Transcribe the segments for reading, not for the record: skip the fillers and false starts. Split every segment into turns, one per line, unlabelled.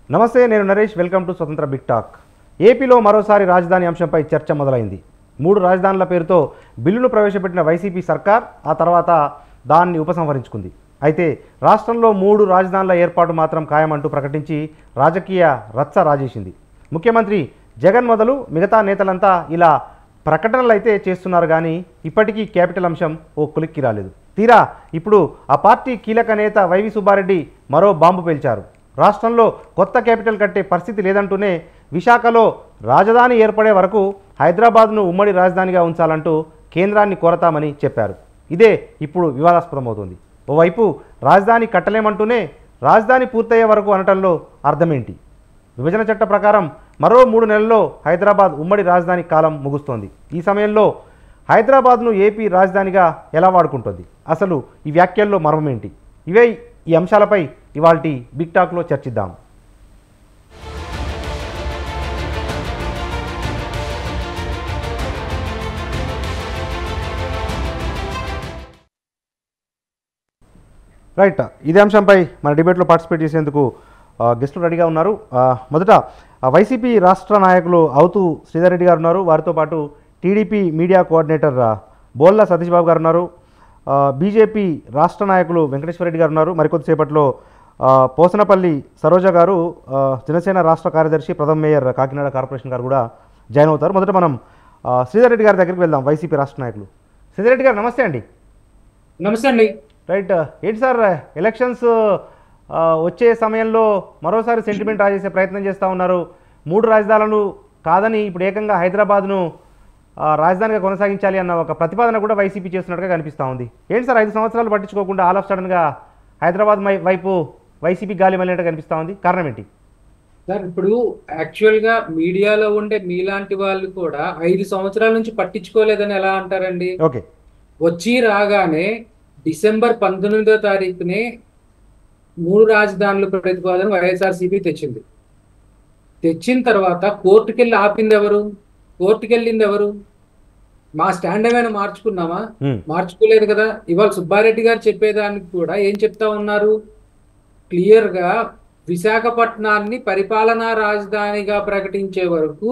నమస్తే, నేను Naresh. Welcome to స్వతంత్ర బిగ్ టాక్. ఏపీలో మరోసారి రాజధాని అంశంపై చర్చ మొదలైంది. 3 రాజధానుల పేరుతో బిల్లును ప్రవేశపెట్టిన వైసీపీ సర్కార్ ఆ తర్వాత దాన్ని ఉపసంహరించుకుంది. అయితే రాష్ట్రంలో 3 రాజధానుల ఏర్పాటు మాత్రం ఖాయమంటూ ప్రకటించి రాజకీయ రచ్చ రాజేసింది. ముఖ్యమంత్రి జగన్ మొదలు మిగతా నేతలంతా ఇలా ప్రకటనలు అయితే చేస్తున్నారు, కానీ ఇప్పటికీ క్యాపిటల్ అంశం ఓ కొలిక్కి రాలేదు. తీరా ఇప్పుడు ఆ పార్టీ కీలక నేత వైవి సుబ్బారెడ్డి మరో బాంబు పేల్చారు. రాష్ట్రంలో కొత్త క్యాపిటల్ కట్టే పరిస్థితి లేదంటూనే విశాఖలో రాజధాని ఏర్పడే వరకు హైదరాబాద్ను ఉమ్మడి రాజధానిగా ఉంచాలంటూ కేంద్రాన్ని కోరతామని చెప్పారు. ఇదే ఇప్పుడు వివాదాస్పదమవుతుంది. ఓవైపు రాజధాని కట్టలేమంటూనే రాజధాని పూర్తయ్యే వరకు అనటంలో అర్థమేంటి? విభజన చట్ట ప్రకారం మరో 3 నెలల్లో హైదరాబాద్ ఉమ్మడి రాజధాని కాలం ముగుస్తోంది. ఈ సమయంలో హైదరాబాద్ను ఏపీ రాజధానిగా ఎలా వాడుకుంటుంది? అసలు ఈ వ్యాఖ్యల్లో మర్మమేంటి? ఇవే ఈ అంశాలపై ఇవాల్టి బిగ్ టాక్లో చర్చిద్దాం. రైట్, ఇదే అంశంపై మన డిబేట్లో పార్టిసిపేట్ చేసేందుకు గెస్టులు రెడీగా ఉన్నారు. మొదట వైసీపీ రాష్ట్ర నాయకులు అవుతూ శ్రీధర్ రెడ్డి గారు ఉన్నారు. వారితో పాటు TDP media coordinator Bolla Satish Babu గారు ఉన్నారు. బీజేపీ రాష్ట్ర నాయకులు వెంకటేశ్వర రెడ్డి గారు ఉన్నారు. మరికొద్దిసేపట్లో పోసనపల్లి సరోజ గారు, జనసేన రాష్ట్ర కార్యదర్శి, ప్రథమ మేయర్ కాకినాడ కార్పొరేషన్ గారు కూడా జాయిన్ అవుతారు. మొదట మనం శ్రీధర్ రెడ్డి గారి దగ్గరికి వెళ్దాం. వైసీపీ రాష్ట్ర నాయకులు శ్రీధర్ రెడ్డి గారు, నమస్తే అండి.
నమస్తే అండి.
రైట్, ఏంటి సార్, ఎలక్షన్స్ వచ్చే సమయంలో మరోసారి సెంటిమెంట్ రాజేసే ప్రయత్నం చేస్తూ ఉన్నారు. 3 రాజధానులను కాదని ఇప్పుడు ఏకంగా హైదరాబాద్ను రాజధానిగా కొనసాగించాలి అన్న ఒక ప్రతిపాదన కూడా వైసీపీ చేస్తున్నట్టుగా కనిపిస్తూ ఉంది. ఏంటి సార్, 5 సంవత్సరాలు పట్టించుకోకుండా ఆల్ ఆఫ్ సడన్గా హైదరాబాద్ వైపు వైసీపీ గాలి మళ్ళినట్టు కనిపిస్తూ ఉంది. కారణం ఏంటి
సార్? ఇప్పుడు యాక్చువల్గా మీడియాలో ఉండే మీలాంటి వాళ్ళు కూడా 5 సంవత్సరాల నుంచి పట్టించుకోలేదని ఎలా అంటారండి?
ఓకే,
వచ్చి రాగానే డిసెంబర్ 19వ తారీఖునే 3 రాజధానుల ప్రతిపాదన వైఎస్ఆర్సీపీ తెచ్చింది. తెచ్చిన తర్వాత కోర్టుకెళ్ళి ఆపింది ఎవరు? కోర్టుకెళ్ళింది ఎవరు? మా స్టాండ్ ఏమైనా మార్చుకున్నామా? మార్చుకోలేదు కదా. ఇవాళ సుబ్బారెడ్డి గారు చెప్పేదానికి కూడా ఏం చెప్తా ఉన్నారు? క్లియర్గా విశాఖపట్నాన్ని పరిపాలనా రాజధానిగా ప్రకటించే వరకు,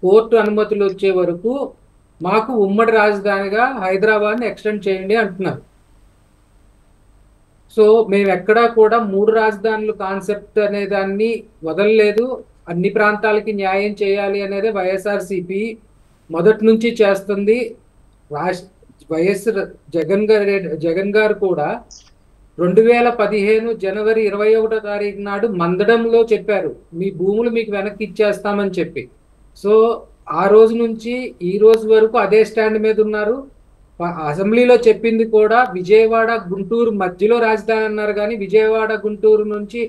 కోర్టు అనుమతులు వచ్చే వరకు మాకు ఉమ్మడి రాజధానిగా హైదరాబాద్ని ఎక్స్టెండ్ చేయండి అంటున్నారు. సో మేము ఎక్కడా కూడా 3 రాజధానులు కాన్సెప్ట్ అనే దాన్ని వదలలేదు. అన్ని ప్రాంతాలకి న్యాయం చేయాలి అనేది వైఎస్ఆర్సీపీ మొదటి నుంచి చేస్తుంది. వైఎస్ జగన్ గారు కూడా 2015 జనవరి 21వ తారీఖు నాడు మందడంలో చెప్పారు, మీ భూములు మీకు వెనక్కి ఇచ్చేస్తామని చెప్పి. సో ఆ రోజు నుంచి ఈ రోజు వరకు అదే స్టాండ్ మీద ఉన్నారు. అసెంబ్లీలో చెప్పింది కూడా విజయవాడ గుంటూరు మధ్యలో రాజధాని అన్నారు, కానీ విజయవాడ గుంటూరు నుంచి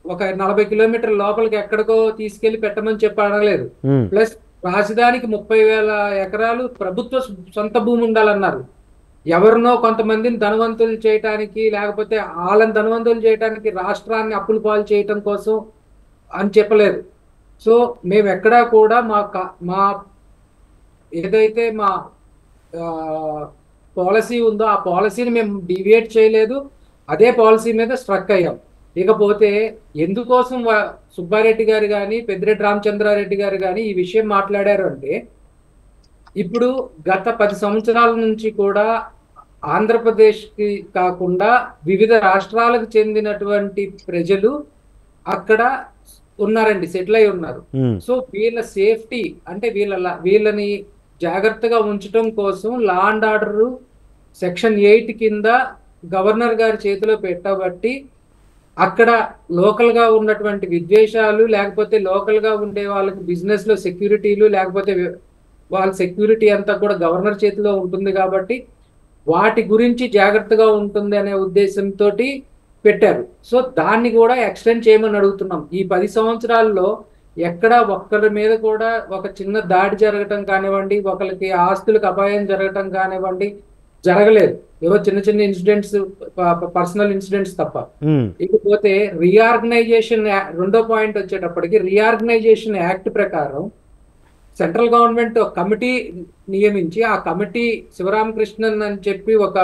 ఒక 40 కిలోమీటర్ల లోపలికి ఎక్కడికో తీసుకెళ్లి పెట్టమని చెప్పి అడగలేదు. ప్లస్ రాజధానికి 30,000 ఎకరాలు ప్రభుత్వ సొంత భూమి ఉండాలన్నారు. ఎవరినో కొంతమందిని ధనవంతులు చేయటానికి, లేకపోతే వాళ్ళని ధనవంతులు చేయడానికి రాష్ట్రాన్ని అప్పులు పాలు చేయటం కోసం అని చెప్పలేదు. సో మేము ఎక్కడా కూడా మా ఏదైతే మా పాలసీ ఉందో ఆ పాలసీని మేము డివియేట్ చేయలేదు. అదే పాలసీ మీద స్ట్రక్ అయ్యాం. ఇకపోతే ఎందుకోసం సుబ్బారెడ్డి గారు కానీ పెద్దిరెడ్డి రామచంద్రారెడ్డి గారు కానీ ఈ విషయం మాట్లాడారు అంటే, ఇప్పుడు గత 10 సంవత్సరాల నుంచి కూడా ఆంధ్రప్రదేశ్కి కాకుండా వివిధ రాష్ట్రాలకు చెందినటువంటి ప్రజలు అక్కడ ఉన్నారండి, సెటిల్ అయి ఉన్నారు. సో వీళ్ళ సేఫ్టీ అంటే వీళ్ళని జాగ్రత్తగా ఉంచడం కోసం లా అండ్ ఆర్డర్ సెక్షన్ 8 కింద గవర్నర్ గారి చేతిలో పెట్టబట్టి అక్కడ లోకల్గా ఉన్నటువంటి విద్వేషాలు, లేకపోతే లోకల్గా ఉండే వాళ్ళకి బిజినెస్లో సెక్యూరిటీలు, లేకపోతే వాళ్ళ సెక్యూరిటీ అంతా కూడా గవర్నర్ చేతిలో ఉంటుంది కాబట్టి వాటి గురించి జాగ్రత్తగా ఉంటుంది అనే ఉద్దేశంతో పెట్టారు. సో దాన్ని కూడా ఎక్స్టెండ్ చేయమని అడుగుతున్నాం. ఈ 10 సంవత్సరాల్లో ఎక్కడ ఒక్కరి మీద కూడా ఒక చిన్న దాడి జరగటం కానివ్వండి, ఒకరికి ఆస్తులకు అపాయం జరగటం కానివ్వండి జరగలేదు. ఏవో చిన్న చిన్న ఇన్సిడెంట్స్, పర్సనల్ ఇన్సిడెంట్స్ తప్ప. ఇకపోతే రీఆర్గనైజేషన్, రెండో పాయింట్ వచ్చేటప్పటికి రీఆర్గనైజేషన్ యాక్ట్ ప్రకారం సెంట్రల్ గవర్నమెంట్ ఒక కమిటీ నియమించి, ఆ కమిటీ శివరామకృష్ణన్ అని చెప్పి ఒక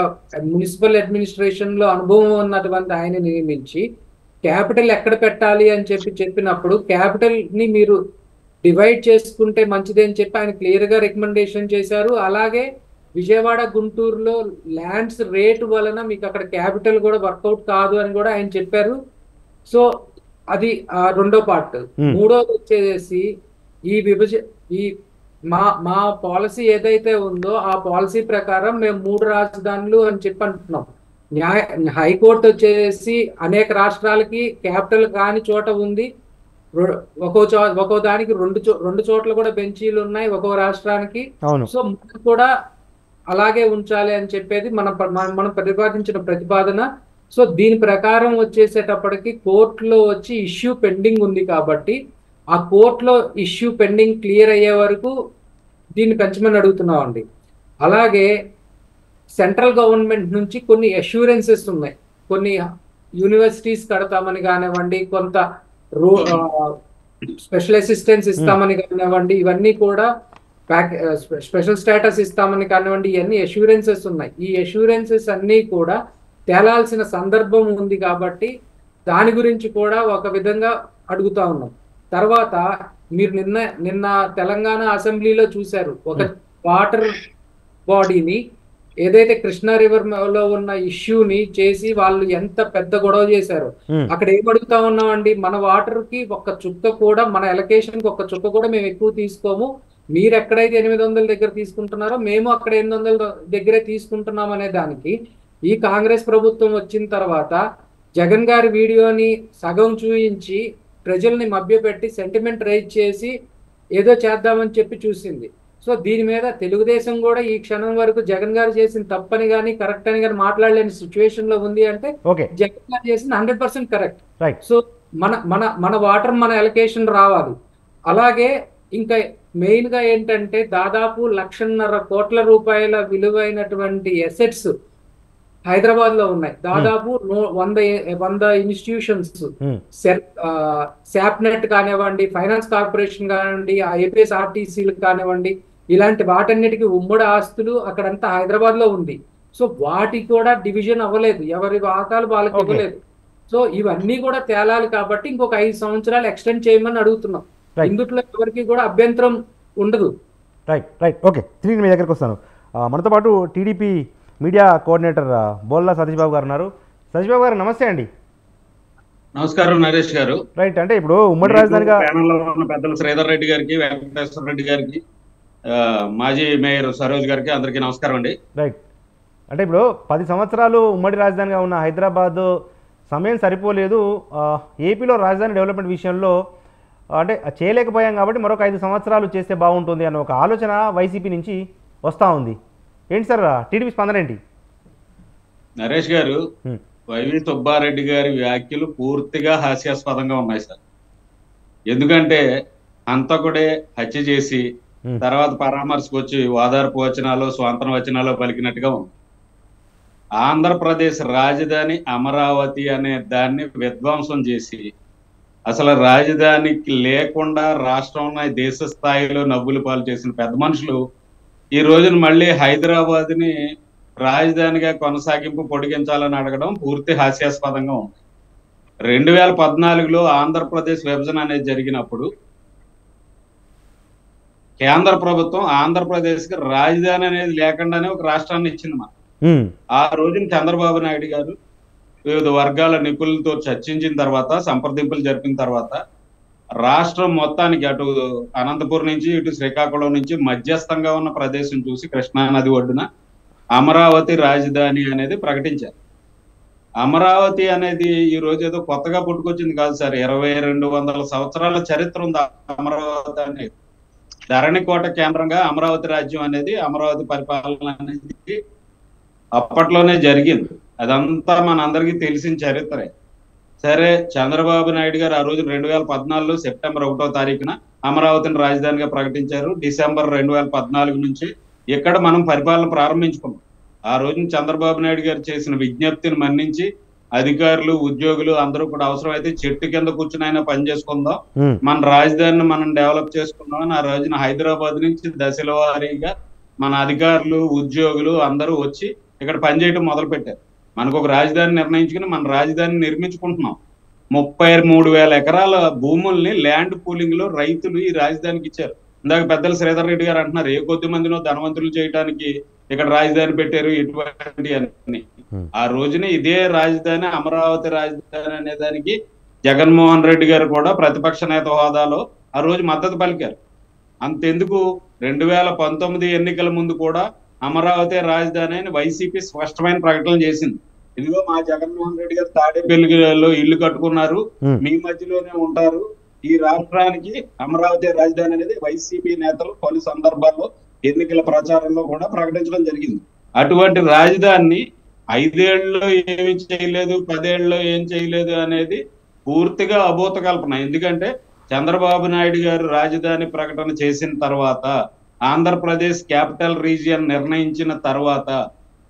మున్సిపల్ అడ్మినిస్ట్రేషన్ లో అనుభవం ఉన్నటువంటి ఆయన నియమించి క్యాపిటల్ ఎక్కడ పెట్టాలి అని చెప్పినప్పుడు క్యాపిటల్ ని మీరు డివైడ్ చేసుకుంటే మంచిది అని చెప్పి ఆయన క్లియర్ గా రికమెండేషన్ చేశారు. అలాగే విజయవాడ గుంటూరులో ల్యాండ్స్ రేటు వలన మీకు అక్కడ క్యాపిటల్ కూడా వర్కౌట్ కాదు అని కూడా ఆయన చెప్పారు. సో అది రెండో పార్ట్. మూడోది వచ్చేసి ఈ మా పాలసీ ఏదైతే ఉందో ఆ పాలసీ ప్రకారం మేము 3 రాజధానులు అని చెప్పి అంటున్నాం. హైకోర్టు వచ్చేసి అనేక రాష్ట్రాలకి క్యాపిటల్ కాని చోట ఉంది. ఒక్కో దానికి రెండు చోట్ల కూడా బెంచీలు ఉన్నాయి ఒక్కో రాష్ట్రానికి. సో కూడా అలాగే ఉంచాలి అని చెప్పేది మనం ప్రతిపాదించిన ప్రతిపాదన. సో దీని ప్రకారం వచ్చేసేటప్పటికి కోర్టులో వచ్చి ఇష్యూ పెండింగ్ ఉంది కాబట్టి ఆ కోర్టులో ఇష్యూ పెండింగ్ క్లియర్ అయ్యే వరకు దీన్ని పెంచమని అడుగుతున్నాం అండి. అలాగే సెంట్రల్ గవర్నమెంట్ నుంచి కొన్ని అష్యూరెన్సెస్ ఉన్నాయి. కొన్ని యూనివర్సిటీస్ కడతామని కానివ్వండి, కొంత స్పెషల్ అసిస్టెన్స్ ఇస్తామని కానివ్వండి, ఇవన్నీ కూడా స్పెషల్ స్టేటస్ ఇస్తామని కానివ్వండి, ఇవన్నీ అష్యూరెన్సెస్ ఉన్నాయి. ఈ అష్యూరెన్సెస్ అన్నీ కూడా తేలాల్సిన సందర్భం ఉంది కాబట్టి దాని గురించి కూడా ఒక విధంగా అడుగుతా ఉన్నాం. తర్వాత మీరు నిన్న తెలంగాణ అసెంబ్లీలో చూశారు, ఒక వాటర్ బాడీని ఏదైతే కృష్ణా రివర్ లో ఉన్న ఇష్యూని చేసి వాళ్ళు ఎంత పెద్ద గొడవ చేశారు. అక్కడ ఏం అడుగుతా ఉన్నామండి, మన వాటర్ కి ఒక్క చుక్క కూడా, మన ఎలకేషన్ కి ఒక్క చుక్క కూడా మేము ఎక్కువ తీసుకోము. మీరు ఎక్కడైతే 800 దగ్గర తీసుకుంటున్నారో మేము అక్కడ 800 దగ్గరే తీసుకుంటున్నాం అనే దానికి ఈ కాంగ్రెస్ ప్రభుత్వం వచ్చిన తర్వాత జగన్ గారి వీడియోని సగం చూయించి ప్రజల్ని మభ్యపెట్టి సెంటిమెంట్ రైజ్ చేసి ఏదో చేద్దామని చెప్పి చూసింది. సో దీని మీద తెలుగుదేశం కూడా ఈ క్షణం వరకు జగన్ గారు చేసిన తప్పని కానీ కరెక్ట్ అని కానీ మాట్లాడలేని సిచ్యువేషన్ లో ఉంది. అంటే జగన్ గారు చేసింది 100% కరెక్ట్. సో మన వాటర్ మన ఎలకేషన్ రావాలి. అలాగే ఇంకా మెయిన్ గా ఏంటంటే దాదాపు 1,50,000 కోట్ల రూపాయల విలువైనటువంటి అసెట్స్ హైదరాబాద్ లో ఉన్నాయి. దాదాపు 100 ఇన్స్టిట్యూషన్స్, శాప్నెట్ కానివ్వండి, ఫైనాన్స్ కార్పొరేషన్ కానివ్వండి, ఏపీఎస్ ఆర్టీసీలు కానివ్వండి, ఇలాంటి వాటన్నిటికీ ఉమ్మడి ఆస్తులు అక్కడంతా హైదరాబాద్ లో ఉంది. సో వాటికి కూడా డివిజన్ అవ్వలేదు, ఎవరి వాటాలు వాళ్ళకి ఇవ్వలేదు. సో ఇవన్నీ కూడా తేలాలి కాబట్టి ఇంకొక 5 సంవత్సరాలు ఎక్స్టెండ్ చేయమని అడుగుతున్నాం. ఇందులో ఎవరికి కూడా అభ్యంతరం ఉండదు.
Right okay. తిరిగి మీ దగ్గరకు వస్తాను. మనతో పాటు TDP media coordinator Bolla Satish Babu గారు ఉన్నారు. సతీష్ బాబు గారు నమస్తే అండి.
నమస్కారం నరేష్ గారు.
రైట్, అంటే ఇప్పుడు ఉమ్మడి రాజధానిగా
పెద్దలు శ్రీధర్ రెడ్డి గారికి, వెంకటేశ్వర రెడ్డి గారికి, మాజీ మేయర్ సరోజ్ గారికి అందరికీ నమస్కారం అండి.
రైట్, అంటే ఇప్పుడు 10 సంవత్సరాలు ఉమ్మడి రాజధానిగా ఉన్న హైదరాబాద్ సమయం సరిపోలేదు. ఏపీలో రాజధాని డెవలప్మెంట్ విషయంలో అంటే చేయలేకపోయాం కాబట్టి మరొక 5 సంవత్సరాలు చేస్తే బాగుంటుంది అన్న ఒక ఆలోచన వైసీపీ నుంచి వస్తూ ఉంది. ఏంటి సార్ టీడీపీ స్పందన ఏంటి?
నరేష్ గారు, వైవి సుబ్బారెడ్డి గారి వ్యాఖ్యలు పూర్తిగా హాస్యాస్పదంగా ఉన్నాయి సార్. ఎందుకంటే హంతకుడే హత్య చేసి తర్వాత పరామర్శకు వచ్చి ఓదార్పు వచనాలు, స్వాంతన వచనాలు పలికినట్టుగా ఉంది. ఆంధ్రప్రదేశ్ రాజధాని అమరావతి అనే దాన్ని విధ్వంసం చేసి అసలు రాజధానికి లేకుండా రాష్ట్రంలో దేశ స్థాయిలో నవ్వులు పాలు చేసిన పెద్ద మనుషులు ఈ రోజున మళ్ళీ హైదరాబాద్ ని రాజధానిగా కొనసాగింపు పొడిగించాలని అడగడం పూర్తి హాస్యాస్పదంగా ఉంది. 2014లో ఆంధ్రప్రదేశ్ విభజన అనేది జరిగినప్పుడు కేంద్ర ప్రభుత్వం ఆంధ్రప్రదేశ్ కి రాజధాని అనేది లేకుండానే ఒక రాష్ట్రాన్ని ఇచ్చింది. ఆ రోజున చంద్రబాబు నాయుడు గారు వివిధ వర్గాల నిపుణులతో చర్చించిన తర్వాత, సంప్రదింపులు జరిపిన తర్వాత రాష్ట్రం మొత్తానికి అటు అనంతపురం నుంచి ఇటు శ్రీకాకుళం నుంచి మధ్యస్థంగా ఉన్న ప్రదేశం చూసి కృష్ణా నది ఒడ్డున అమరావతి రాజధాని అనేది ప్రకటించారు. అమరావతి అనేది ఈ రోజు ఏదో కొత్తగా పుట్టుకొచ్చింది కాదు సార్. 2200 సంవత్సరాల చరిత్ర ఉంది అమరావతి అనేది. ధరణికోట కేంద్రంగా అమరావతి రాజ్యం అనేది, అమరావతి పరిపాలన అనేది అప్పట్లోనే జరిగింది. అదంతా మనందరికీ తెలిసిన చరిత్రే. సరే, చంద్రబాబు నాయుడు గారు ఆ రోజు 2014లో సెప్టెంబర్ 1వ తారీఖున అమరావతిని రాజధానిగా ప్రకటించారు. డిసెంబర్ 2014 నుంచి ఇక్కడ మనం పరిపాలన ప్రారంభించుకున్నాం. ఆ రోజున చంద్రబాబు నాయుడు గారు చేసిన విజ్ఞప్తిని మన్నించి అధికారులు, ఉద్యోగులు అందరూ కూడా అవసరమైతే చెట్టు కింద కూర్చుని అయినా పని చేసుకుందాం, మన రాజధానిని మనం డెవలప్ చేసుకుందాం అని ఆ రోజున హైదరాబాద్ నుంచి దశల వారీగా మన అధికారులు, ఉద్యోగులు అందరూ వచ్చి ఇక్కడ పనిచేయడం మొదలు పెట్టారు. మనకు ఒక రాజధాని నిర్ణయించుకుని మన రాజధానిని నిర్మించుకుంటున్నాం. 33,000 ఎకరాల భూముల్ని ల్యాండ్ పూలింగ్ లో రైతులు ఈ రాజధానికి ఇచ్చారు. ఇందాక పెద్దలు శ్రీధర్ రెడ్డి గారు అంటున్నారు, ఏ కొద్ది మందినో ధనవంతులు చేయడానికి ఇక్కడ రాజధాని పెట్టారు ఇటువంటి అని. ఆ రోజున ఇదే రాజధాని, అమరావతి రాజధాని అనే దానికి జగన్మోహన్ రెడ్డి గారు కూడా ప్రతిపక్ష నేత హోదాలో ఆ రోజు మద్దతు పలికారు. అంతెందుకు 2019 ఎన్నికల ముందు కూడా అమరావతి రాజధాని అని వైసీపీ స్పష్టమైన ప్రకటన చేసింది. ఇదిగో మా జగన్మోహన్ రెడ్డి గారు తాడేపల్లిలో ఇల్లు కట్టుకున్నారు, మీ మధ్యలోనే ఉంటారు, ఈ రాష్ట్రానికి అమరావతి రాజధాని అనేది వైసీపీ నేతలు పలు సందర్భాల్లో ఎన్నికల ప్రచారంలో కూడా ప్రకటించడం జరిగింది. అటువంటి రాజధానిని 5 ఏళ్లలో ఏమి చేయలేదు, 10 ఏళ్లలో ఏం చేయలేదు అనేది పూర్తిగా అభూత కల్పన. ఎందుకంటే చంద్రబాబు నాయుడు గారు రాజధాని ప్రకటన చేసిన తర్వాత, ఆంధ్రప్రదేశ్ క్యాపిటల్ రీజియన్ నిర్ణయించిన తర్వాత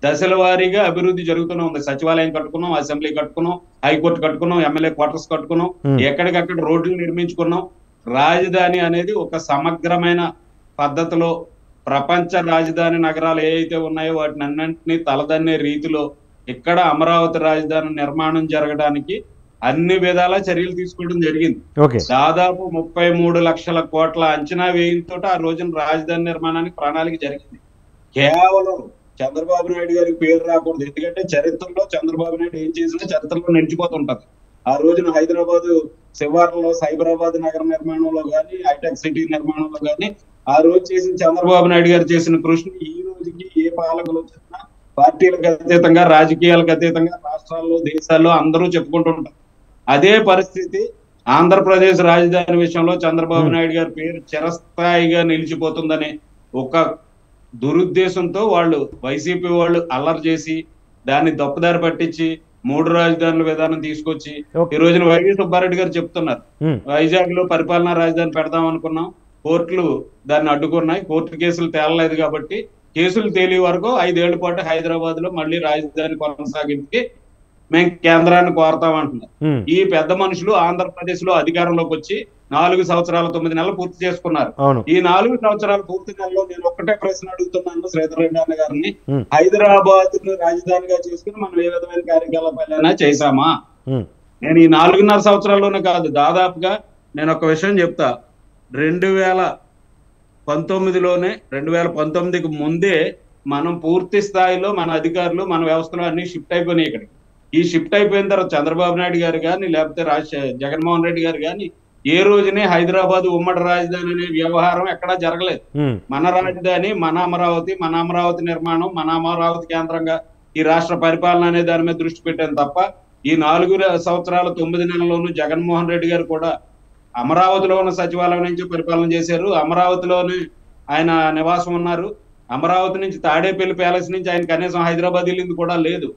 దశల వారీగా అభివృద్ధి జరుగుతూనే ఉంది. సచివాలయం కట్టుకున్నాం, అసెంబ్లీ కట్టుకున్నాం, హైకోర్టు కట్టుకున్నాం, ఎమ్మెల్యే క్వార్టర్స్ కట్టుకున్నాం, ఎక్కడికక్కడ రోడ్లు నిర్మించుకున్నాం. రాజధాని అనేది ఒక సమగ్రమైన పద్ధతిలో ప్రపంచ రాజధాని నగరాలు ఏవైతే ఉన్నాయో వాటిని అన్నింటినీ తలదన్నే రీతిలో ఇక్కడ అమరావతి రాజధాని నిర్మాణం జరగడానికి అన్ని విధాల చర్యలు తీసుకోవడం జరిగింది. దాదాపు 33 లక్షల కోట్ల అంచనా వ్యయంతో ఆ రోజున రాజధాని నిర్మాణానికి ప్రణాళిక జరిగింది. కేవలం చంద్రబాబు నాయుడు గారికి పేరు రాకూడదు, ఎందుకంటే చరిత్రలో చంద్రబాబు నాయుడు ఏం చేసినా చరిత్రలో నిలిచిపోతుంటది. ఆ రోజున హైదరాబాద్ శివార్లలో సైబరాబాద్ నగర నిర్మాణంలో కానీ, హైటెక్ సిటీ నిర్మాణంలో కానీ ఆ రోజు చేసిన చంద్రబాబు నాయుడు గారు చేసిన కృషిని ఈ రోజుకి ఏ పాలకులు వచ్చినా పార్టీలకు అతీతంగా, రాజకీయాలకు అతీతంగా రాష్ట్రాల్లో, దేశాల్లో అందరూ చెప్పుకుంటుంటారు. అదే పరిస్థితి ఆంధ్రప్రదేశ్ రాజధాని విషయంలో చంద్రబాబు నాయుడు గారి పేరు చిరస్థాయిగా నిలిచిపోతుందనే ఒక దురుద్దేశంతో వాళ్ళు వైసీపీ వాళ్ళు అల్లరి చేసి దాన్ని దప్పుదారి పట్టించి 3 రాజధానుల విధానం తీసుకొచ్చి ఈ రోజున వైవి సుబ్బారెడ్డి గారు చెప్తున్నారు, వైజాగ్ లో పరిపాలనా రాజధాని పెడదాం అనుకున్నాం, కోర్టులు దాన్ని అడ్డుకున్నాయి, కోర్టు కేసులు తేలలేదు కాబట్టి కేసులు తేలే వరకు 5 ఏళ్ల పాటు హైదరాబాద్ లో మళ్ళీ రాజధాని కొనసాగించి మేము కేంద్రాన్ని కోరతామంటున్నారు. ఈ పెద్ద మనుషులు ఆంధ్రప్రదేశ్ లో అధికారంలోకి వచ్చి 4 సంవత్సరాల 9 నెలలు పూర్తి చేసుకున్నారు. ఈ 4 సంవత్సరాల పూర్తి నెలలో నేను ఒక్కటే ప్రశ్న అడుగుతున్నాను శ్రీధర్ రెడ్డి అన్న గారిని, హైదరాబాద్ ను రాజధానిగా చేసుకుని మనం ఏ విధమైన కార్యకలాపాలైనా చేశామా? నేను ఈ 4.5 సంవత్సరాల్లోనే కాదు, దాదాపుగా నేను ఒక విషయం చెప్తా, 2019లోనే 2019కి ముందే మనం పూర్తి స్థాయిలో మన అధికారులు, మన వ్యవస్థలో అన్ని షిఫ్ట్ అయిపోయినాయి ఇక్కడికి. ఈ షిఫ్ట్ అయిపోయిన తర్వాత చంద్రబాబు నాయుడు గారు కానీ, లేకపోతే జగన్మోహన్ రెడ్డి గారు కానీ ఏ రోజునే హైదరాబాద్ ఉమ్మడి రాజధాని అనే వ్యవహారం ఎక్కడా జరగలేదు. మన రాజధాని, మన అమరావతి నిర్మాణం, మన అమరావతి కేంద్రంగా ఈ రాష్ట్ర పరిపాలన అనే దాని మీద దృష్టి పెట్టాను తప్ప, ఈ 4 సంవత్సరాల 9 నెలల్లోనూ జగన్మోహన్ రెడ్డి గారు కూడా అమరావతిలో ఉన్న సచివాలయం నుంచి పరిపాలన చేశారు, అమరావతిలోనే ఆయన నివాసం ఉన్నారు. అమరావతి నుంచి తాడేపల్లి ప్యాలెస్ నుంచి ఆయన కనీసం హైదరాబాద్ వెళ్ళింది కూడా లేదు.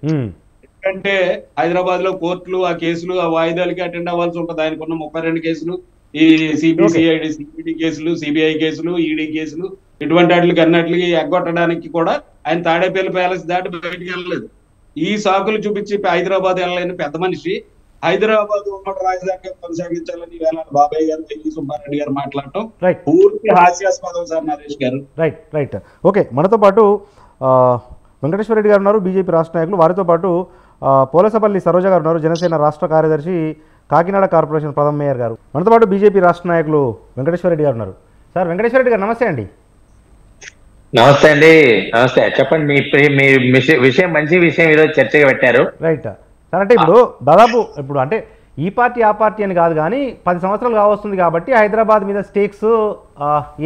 ఎందుకంటే హైదరాబాద్ లో కోర్టులు, ఆ కేసులు, ఆ వాయిదాలకి అటెండ్ అవ్వాల్సి ఉంటుంది. ఆయనకున్న 32 కేసులు, ఈ సిబిడి కేసులు, సిబిఐ కేసులు, ఈడీ కేసులు, ఇటువంటి వాటికి అన్నిటికి ఎగ్గొట్టడానికి కూడా ఆయన తాడేపల్లి ప్యాలెస్ దాటి బయటికి వెళ్ళలేదు. ఈ సాకులు చూపించి హైదరాబాద్ వెళ్ళలేని పెద్ద మనిషి హైదరాబాద్ ఉమ్మడి రాజధానిగా కొనసాగించాలని వేళ బాబాయ్ గారు, వైవి సుబ్బారెడ్డి గారు మాట్లాడటం పూర్తి హాస్యాస్పదం సార్ నరేష్ గారు.
Right okay. మనతో పాటు వెంకటేశ్వర రెడ్డి గారు ఉన్నారు, బీజేపీ రాష్ట్ర నాయకులు. వారితో పాటు పోలసపల్లి సరోజ గారు ఉన్నారు, జనసేన రాష్ట్ర కార్యదర్శి, కాకినాడ కార్పొరేషన్ ప్రథమ మేయర్ గారు. మనతో పాటు బీజేపీ రాష్ట్ర నాయకులు వెంకటేశ్వర రెడ్డి గారు ఉన్నారు. సార్ వెంకటేశ్వర రెడ్డి గారు నమస్తే అండి.
నమస్తే అండి. నమస్తే, చెప్పండి. మీ విషయం మంచి విషయం ఈరోజు చర్చగా పెట్టారు.
Right sir. అంటే ఇప్పుడు దాదాపు అంటే ఈ పార్టీ ఆ పార్టీ అని కాదు కానీ 10 సంవత్సరాలు కావస్తుంది కాబట్టి హైదరాబాద్ మీద స్టేక్స్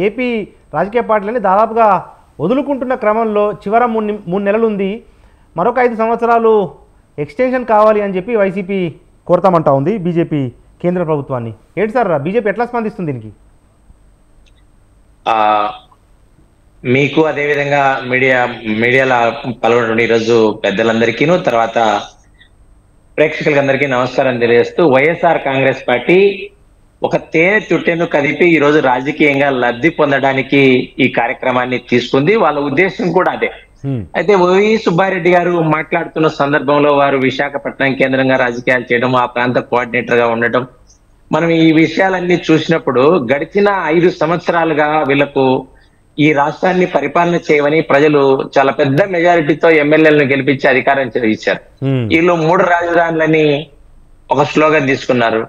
ఏపీ రాజకీయ పార్టీలని దాదాపుగా వదులుకుంటున్న క్రమంలో చివర 3 నెలలు ఉంది, మరొక 5 సంవత్సరాలు ఎక్స్టెన్షన్ కావాలి అని చెప్పి వైసీపీ కోరతామంటా ఉంది బీజేపీ కేంద్ర ప్రభుత్వాన్ని. ఏంటి సార్ బీజేపీ ఎట్లా స్పందిస్తుంది దీనికి?
మీకు అదేవిధంగా మీడియాలో పాల్గొన్న ఈరోజు పెద్దలందరికీను, తర్వాత ప్రేక్షకులందరికీ నమస్కారం తెలియజేస్తూ, వైఎస్ఆర్ కాంగ్రెస్ పార్టీ ఒక తేనె చుట్టేను కదిపి ఈ రోజు రాజకీయంగా లబ్ధి పొందడానికి ఈ కార్యక్రమాన్ని తీసుకుంది. వాళ్ళ ఉద్దేశం కూడా అదే. అయితే వైవి సుబ్బారెడ్డి గారు మాట్లాడుతున్న సందర్భంలో వారు విశాఖపట్నం కేంద్రంగా రాజకీయాలు చేయడం, ఆ ప్రాంత కోఆర్డినేటర్ గా ఉండటం, మనం ఈ విషయాలన్నీ చూసినప్పుడు గడిచిన 5 సంవత్సరాలుగా వీళ్లకు ఈ రాష్ట్రాన్ని పరిపాలన చేయమని ప్రజలు చాలా పెద్ద మెజారిటీతో ఎమ్మెల్యేలను గెలిపించి అధికారం ఇచ్చారు. వీళ్ళు 3 రాజధానులని ఒక స్లోగన్ తీసుకున్నారు.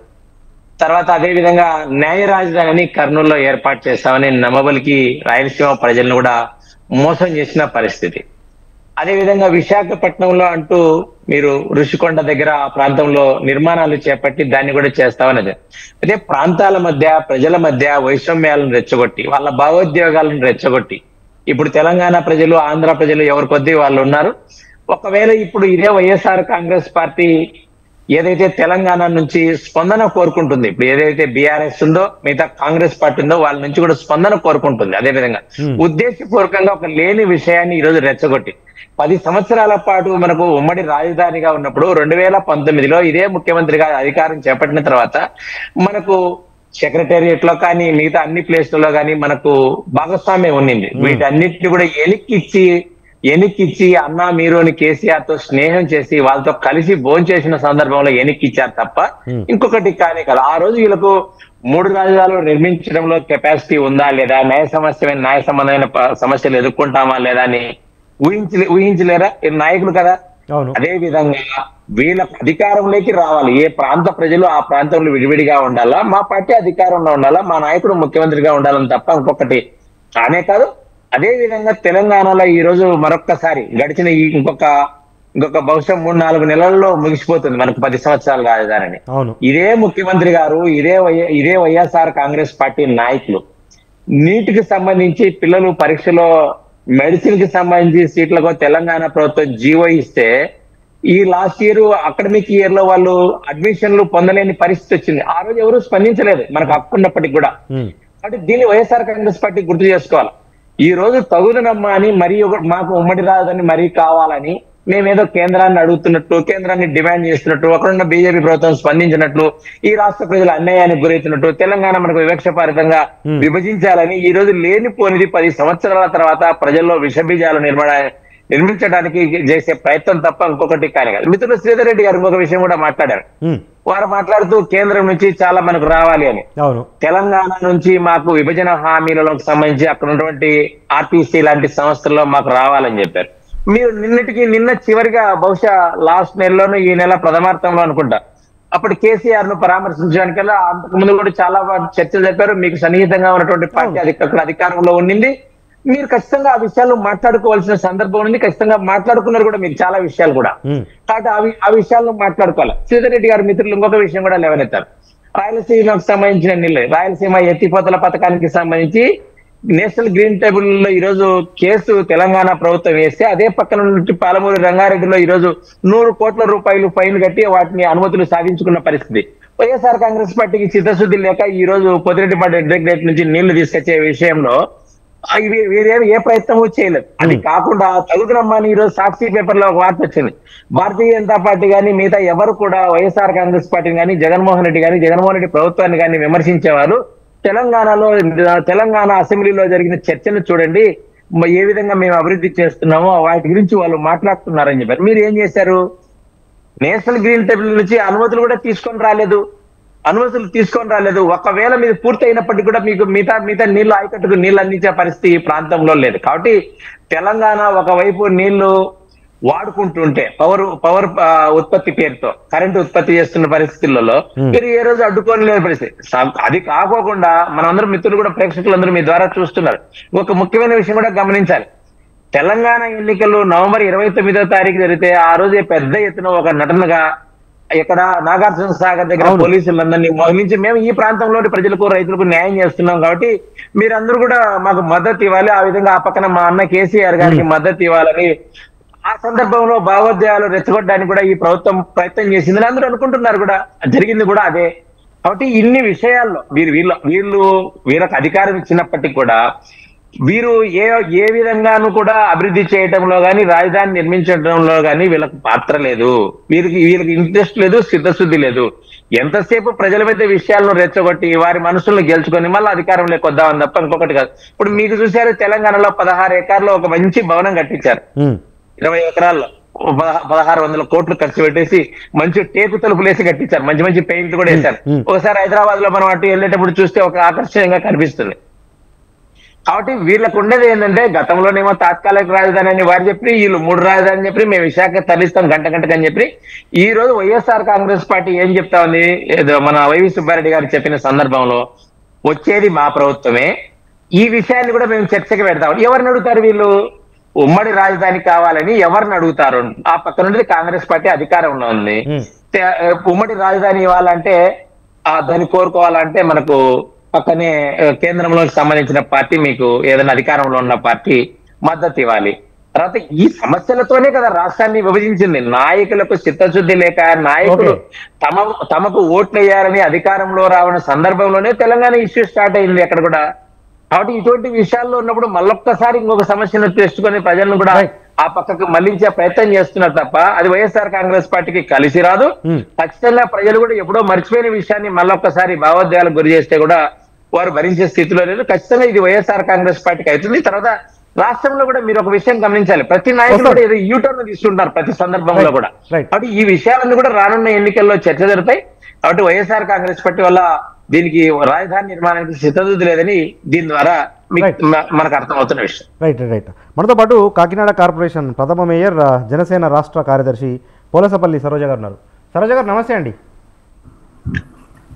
తర్వాత అదే విధంగా న్యాయ రాజధానిని కర్నూలులో ఏర్పాటు చేస్తామని నమ్మబలికి రాయలసీమ ప్రజలను కూడా మోసం చేసిన పరిస్థితి. అదే విధంగా విశాఖపట్నంలో అంటూ మీరు ఋషికొండ దగ్గర ఆ ప్రాంతంలో నిర్మాణాలు చేపట్టి దాన్ని కూడా చేస్తామన్నది. అదే ప్రాంతాల మధ్య ప్రజల మధ్య వైషమ్యాలను రెచ్చగొట్టి వాళ్ళ భావోద్వేగాలను రెచ్చగొట్టి ఇప్పుడు తెలంగాణ ప్రజలు ఆంధ్ర ప్రజలు ఎవరి కొద్దీ వాళ్ళు ఉన్నారు. ఒకవేళ ఇప్పుడు ఇదే వైఎస్ఆర్ కాంగ్రెస్ పార్టీ ఏదైతే తెలంగాణ నుంచి స్పందన కోరుకుంటుంది, ఇప్పుడు ఏదైతే బీఆర్ఎస్ ఉందో మిగతా కాంగ్రెస్ పార్టీ ఉందో వాళ్ళ నుంచి కూడా స్పందన కోరుకుంటుంది. అదే విధంగా ఉద్దేశపూర్వకంగా ఒక లేని విషయాన్ని ఈ రోజు రెచ్చగొట్టి 10 సంవత్సరాల పాటు మనకు ఉమ్మడి రాజధానిగా ఉన్నప్పుడు 2019లో ఇదే ముఖ్యమంత్రిగా అధికారం చేపట్టిన తర్వాత మనకు సెక్రటేరియట్ లో కానీ మిగతా అన్ని ప్లేస్లలో కానీ మనకు భాగస్వామ్యం ఉండింది. వీటన్నిటిని కూడా ఎనిక్కిచ్చి అన్నా మీరు అని కేసీఆర్ తో స్నేహం చేసి వాళ్ళతో కలిసి భోంచేసిన సందర్భంలో ఎనిక్కిచ్చారు తప్ప ఇంకొకటి కానే కాదు. ఆ రోజు వీళ్ళకు 3 రాజధానులు నిర్మించడంలో కెపాసిటీ ఉందా లేదా, న్యాయ సంబంధమైన సమస్యలు ఎదుర్కొంటామా లేదా అని ఊహించలేరా నాయకులు కదా. అదే విధంగా వీళ్ళ అధికారంలోకి రావాలి, ఏ ప్రాంత ప్రజలు ఆ ప్రాంతంలో విడివిడిగా ఉండాలా, మా పార్టీ అధికారంలో ఉండాలా, మా నాయకుడు ముఖ్యమంత్రిగా ఉండాలని తప్ప ఇంకొకటి కానే కాదు. అదే విధంగా తెలంగాణలో ఈ రోజు మరొక్కసారి గడిచిన ఇంకొక బహుశా 3-4 నెలల్లో ముగిసిపోతుంది మనకు 10 సంవత్సరాల రాజధానిని. ఇదే ముఖ్యమంత్రి గారు ఇదే వైఎస్ఆర్ కాంగ్రెస్ పార్టీ నాయకులు నీటికి సంబంధించి పిల్లలు పరీక్షలో మెడిసిన్ కి సంబంధించి సీట్లకు తెలంగాణ ప్రభుత్వం జీవో ఇస్తే ఈ లాస్ట్ ఇయర్ అకాడమిక్ ఇయర్ లో వాళ్ళు అడ్మిషన్లు పొందలేని పరిస్థితి వచ్చింది. ఆ రోజు ఎవరు స్పందించలేదు మనకు హక్కు ఉన్నప్పటికీ కూడా. కాబట్టి దీన్ని వైఎస్ఆర్ కాంగ్రెస్ పార్టీ గుర్తు చేసుకోవాలి. ఈ రోజు తగుదనమ్మా అని మాకు ఉమ్మడి రాజధాని మరీ కావాలని మేమేదో కేంద్రాన్ని అడుగుతున్నట్టు, కేంద్రాన్ని డిమాండ్ చేస్తున్నట్టు, అక్కడున్న బీజేపీ ప్రభుత్వం స్పందించినట్లు, ఈ రాష్ట్ర ప్రజలు అన్యాయానికి గురవుతున్నట్టు, తెలంగాణ మనకు వివక్షపారితంగా విభజించాలని ఈ రోజు లేనిపోనిది 10 సంవత్సరాల తర్వాత ప్రజల్లో విషబీజాలు నిర్మించడానికి చేసే ప్రయత్నం తప్ప ఇంకొకటి కానీ కాదు. మిత్రులు శ్రీధర్ రెడ్డి గారు ఇంకొక విషయం కూడా మాట్లాడారు. వారు మాట్లాడుతూ కేంద్రం నుంచి చాలా మనకు రావాలి అని, తెలంగాణ నుంచి మాకు విభజన హామీలకు సంబంధించి అక్కడ ఉన్నటువంటి ఆర్టీసీ లాంటి సంస్థల్లో మాకు రావాలని చెప్పారు. మీరు నిన్న చివరిగా బహుశా లాస్ట్ నెలలోనూ ఈ నెల ప్రథమార్థంలో అనుకుంటా అప్పుడు కేసీఆర్ ను పరామర్శించడానికల్లా అంతకు ముందు కూడా చాలా చర్చలు చెప్పారు. మీకు సన్నిహితంగా ఉన్నటువంటి పార్టీ అక్కడ అధికారంలో ఉండింది. మీరు ఖచ్చితంగా ఆ విషయాలు మాట్లాడుకోవాల్సిన సందర్భం ఉంది. ఖచ్చితంగా మాట్లాడుకున్నారు కూడా మీరు చాలా విషయాలు కూడా. కాబట్టి ఆ విషయాలను మాట్లాడుకోవాలి. శ్రీధర్ రెడ్డి గారి మిత్రులు ఇంకొక విషయం కూడా లేవనెత్తారు. రాయలసీమకు సంబంధించిన నీళ్ళు, రాయలసీమ ఎత్తిపోతల పథకానికి సంబంధించి నేషనల్ గ్రీన్ టేబుల్ లో ఈ రోజు కేసు తెలంగాణ ప్రభుత్వం వేస్తే అదే పక్కన నుండి పాలమూరు రంగారెడ్డిలో ఈ రోజు 100 కోట్ల రూపాయలు ఫైన్ కట్టి వాటిని అనుమతులు సాధించుకున్న పరిస్థితి. వైఎస్ఆర్ కాంగ్రెస్ పార్టీకి చిత్తశుద్ధి లేక ఈ రోజు పొదిరెడ్డిపాటి ఇంటిగ్రేట్ నుంచి నీళ్లు తీసుకొచ్చే విషయంలో వీరేమి ఏ ప్రయత్నము చేయలేదు. అది కాకుండా తగుదనమ్మని ఈ రోజు సాక్షి పేపర్ లో ఒక వార్త వచ్చింది. భారతీయ జనతా పార్టీ కానీ మిగతా ఎవరు కూడా వైఎస్ఆర్ కాంగ్రెస్ పార్టీని కానీ జగన్మోహన్ రెడ్డి ప్రభుత్వాన్ని కానీ విమర్శించేవారు తెలంగాణ అసెంబ్లీలో జరిగిన చర్చను చూడండి, ఏ విధంగా మేము అభివృద్ధి చేస్తున్నామో వాటి గురించి వాళ్ళు మాట్లాడుతున్నారని చెప్పారు. మీరు ఏం చేశారు? నేషనల్ గ్రీన్ టేబుల్ నుంచి అనుమతులు కూడా తీసుకొని రాలేదు. ఒకవేళ మీరు పూర్తి అయినప్పటికీ కూడా మీకు మిగతా నీళ్లు ఆయకట్టుకు నీళ్లు అందించే పరిస్థితి ఈ ప్రాంతంలో లేదు. కాబట్టి తెలంగాణ ఒకవైపు నీళ్లు వాడుకుంటుంటే పవర్ ఉత్పత్తి పేరుతో కరెంటు ఉత్పత్తి చేస్తున్న పరిస్థితులలో మీరు ఏ రోజు అడ్డుకోలేని పరిస్థితి. అది కాకోకుండా మనందరం మిత్రులు కూడా ప్రేక్షకులందరూ మీ ద్వారా చూస్తున్నారు. ఒక ముఖ్యమైన విషయం కూడా గమనించాలి. తెలంగాణ ఎన్నికలు నవంబర్ 29వ తారీఖు జరిగితే ఆ రోజే పెద్ద ఎత్తున ఒక నటనగా ఇక్కడ నాగార్జున సాగర్ దగ్గర పోలీసులందరినీ మోహరించి మేము ఈ ప్రాంతంలోని ప్రజలకు రైతులకు న్యాయం చేస్తున్నాం కాబట్టి మీరందరూ కూడా మాకు మద్దతు ఇవ్వాలి, ఆ విధంగా ఆ పక్కన మా అన్న కేసీఆర్ గారికి మద్దతు ఇవ్వాలని ఆ సందర్భంలో భావోద్వేగాలు రెచ్చగొట్టడానికి కూడా ఈ ప్రభుత్వం ప్రయత్నం చేసిందని అందరూ అనుకుంటున్నారు. కూడా జరిగింది కూడా అదే. కాబట్టి ఇన్ని విషయాల్లో వీళ్ళకి అధికారం ఇచ్చినప్పటికీ కూడా వీరు ఏ విధంగానూ కూడా అభివృద్ధి చేయడంలో కానీ రాజధాని నిర్మించడంలో కానీ వీళ్ళకి పాత్ర లేదు. వీళ్ళకి ఇంట్రెస్ట్ లేదు, సిద్ధశుద్ధి లేదు. ఎంతసేపు ప్రజల మీద విషయాలను రెచ్చగొట్టి వారి మనసులను గెలుచుకొని మళ్ళీ అధికారంలోకి వద్దామని తప్ప ఇంకొకటి కాదు. ఇప్పుడు మీకు చూశారు తెలంగాణలో 16 ఎకరాల్లో ఒక మంచి భవనం కట్టించారు. 20 ఎకరాల్లో 1600 కోట్లు ఖర్చు పెట్టేసి మంచి టేకు తలుపులేసి కట్టించారు. మంచి పెయింట్ కూడా వేశారు. ఒకసారి హైదరాబాద్ లో మనం అటు వెళ్ళేటప్పుడు చూస్తే ఒక ఆకర్షణీయంగా కనిపిస్తుంది. కాబట్టి వీళ్ళకు ఉండేది ఏంటంటే గతంలోనేమో తాత్కాలిక రాజధాని అని వారు చెప్పి వీళ్ళు 3 రాజధాని చెప్పి మేము విశాఖ తరలిస్తాం గంటకి అని చెప్పి ఈ రోజు వైఎస్ఆర్ కాంగ్రెస్ పార్టీ ఏం చెప్తా ఉంది, ఏదో మన వైవి సుబ్బారెడ్డి గారు చెప్పిన సందర్భంలో వచ్చేది మా ప్రభుత్వమే, ఈ విషయాన్ని కూడా మేము చర్చకి పెడతాం. ఎవరిని అడుగుతారు వీళ్ళు? ఉమ్మడి రాజధాని కావాలని ఎవరిని అడుగుతారు? ఆ పక్క నుండి కాంగ్రెస్ పార్టీ అధికారంలో ఉంది. ఉమ్మడి రాజధాని ఇవ్వాలంటే దాన్ని కోరుకోవాలంటే మనకు పక్కనే కేంద్రంలో సంబంధించిన పార్టీ, మీకు ఏదైనా అధికారంలో ఉన్న పార్టీ మద్దతు ఇవ్వాలి. తర్వాత ఈ సమస్యలతోనే కదా రాష్ట్రాన్ని విభజించింది. నాయకులకు చిత్తశుద్ధి లేక నాయకులు తమకు ఓట్లు వేయాలని అధికారంలో రావడం సందర్భంలోనే తెలంగాణ ఇష్యూ స్టార్ట్ అయింది అక్కడ కూడా. కాబట్టి ఇటువంటి విషయాల్లో ఉన్నప్పుడు మళ్ళొక్కసారి ఇంకొక సమస్యను తెచ్చుకొని ప్రజలను కూడా ఆ పక్కకు మళ్లించే ప్రయత్నం చేస్తున్నారు తప్ప అది వైఎస్ఆర్ కాంగ్రెస్ పార్టీకి కలిసి రాదు. ఖచ్చితంగా ప్రజలు కూడా ఎప్పుడో మర్చిపోయిన విషయాన్ని మళ్ళొక్కసారి భావోద్వేగాలకు గురి చేస్తే కూడా వారు భరించే స్థితిలో లేదు. ఖచ్చితంగా ఇది వైఎస్ఆర్ కాంగ్రెస్ పార్టీకి అవుతుంది. తర్వాత రాష్ట్రంలో కూడా మీరు ఒక విషయం గమనించాలి, ప్రతి నాయకులు కూడా ఏదో యూటర్న్ తీసుకుంటారు ప్రతి సందర్భంలో కూడా. కాబట్టి ఈ విషయాలన్నీ కూడా రానున్న ఎన్నికల్లో చర్చ జరుగుతాయి. కాబట్టి వైఎస్ఆర్ కాంగ్రెస్ పార్టీ వల్ల దీనికి రాజధాని నిర్మాణానికి చిత్తశుద్ధి లేదని దీని ద్వారా మనకు అర్థమవుతున్న విషయం.
రైట్. మనతో పాటు కాకినాడ కార్పొరేషన్ ప్రథమ మేయర్ జనసేన రాష్ట్ర కార్యదర్శి పోలసపల్లి సరోజ గారు ఉన్నారు. సరోజ గారు నమస్తే అండి.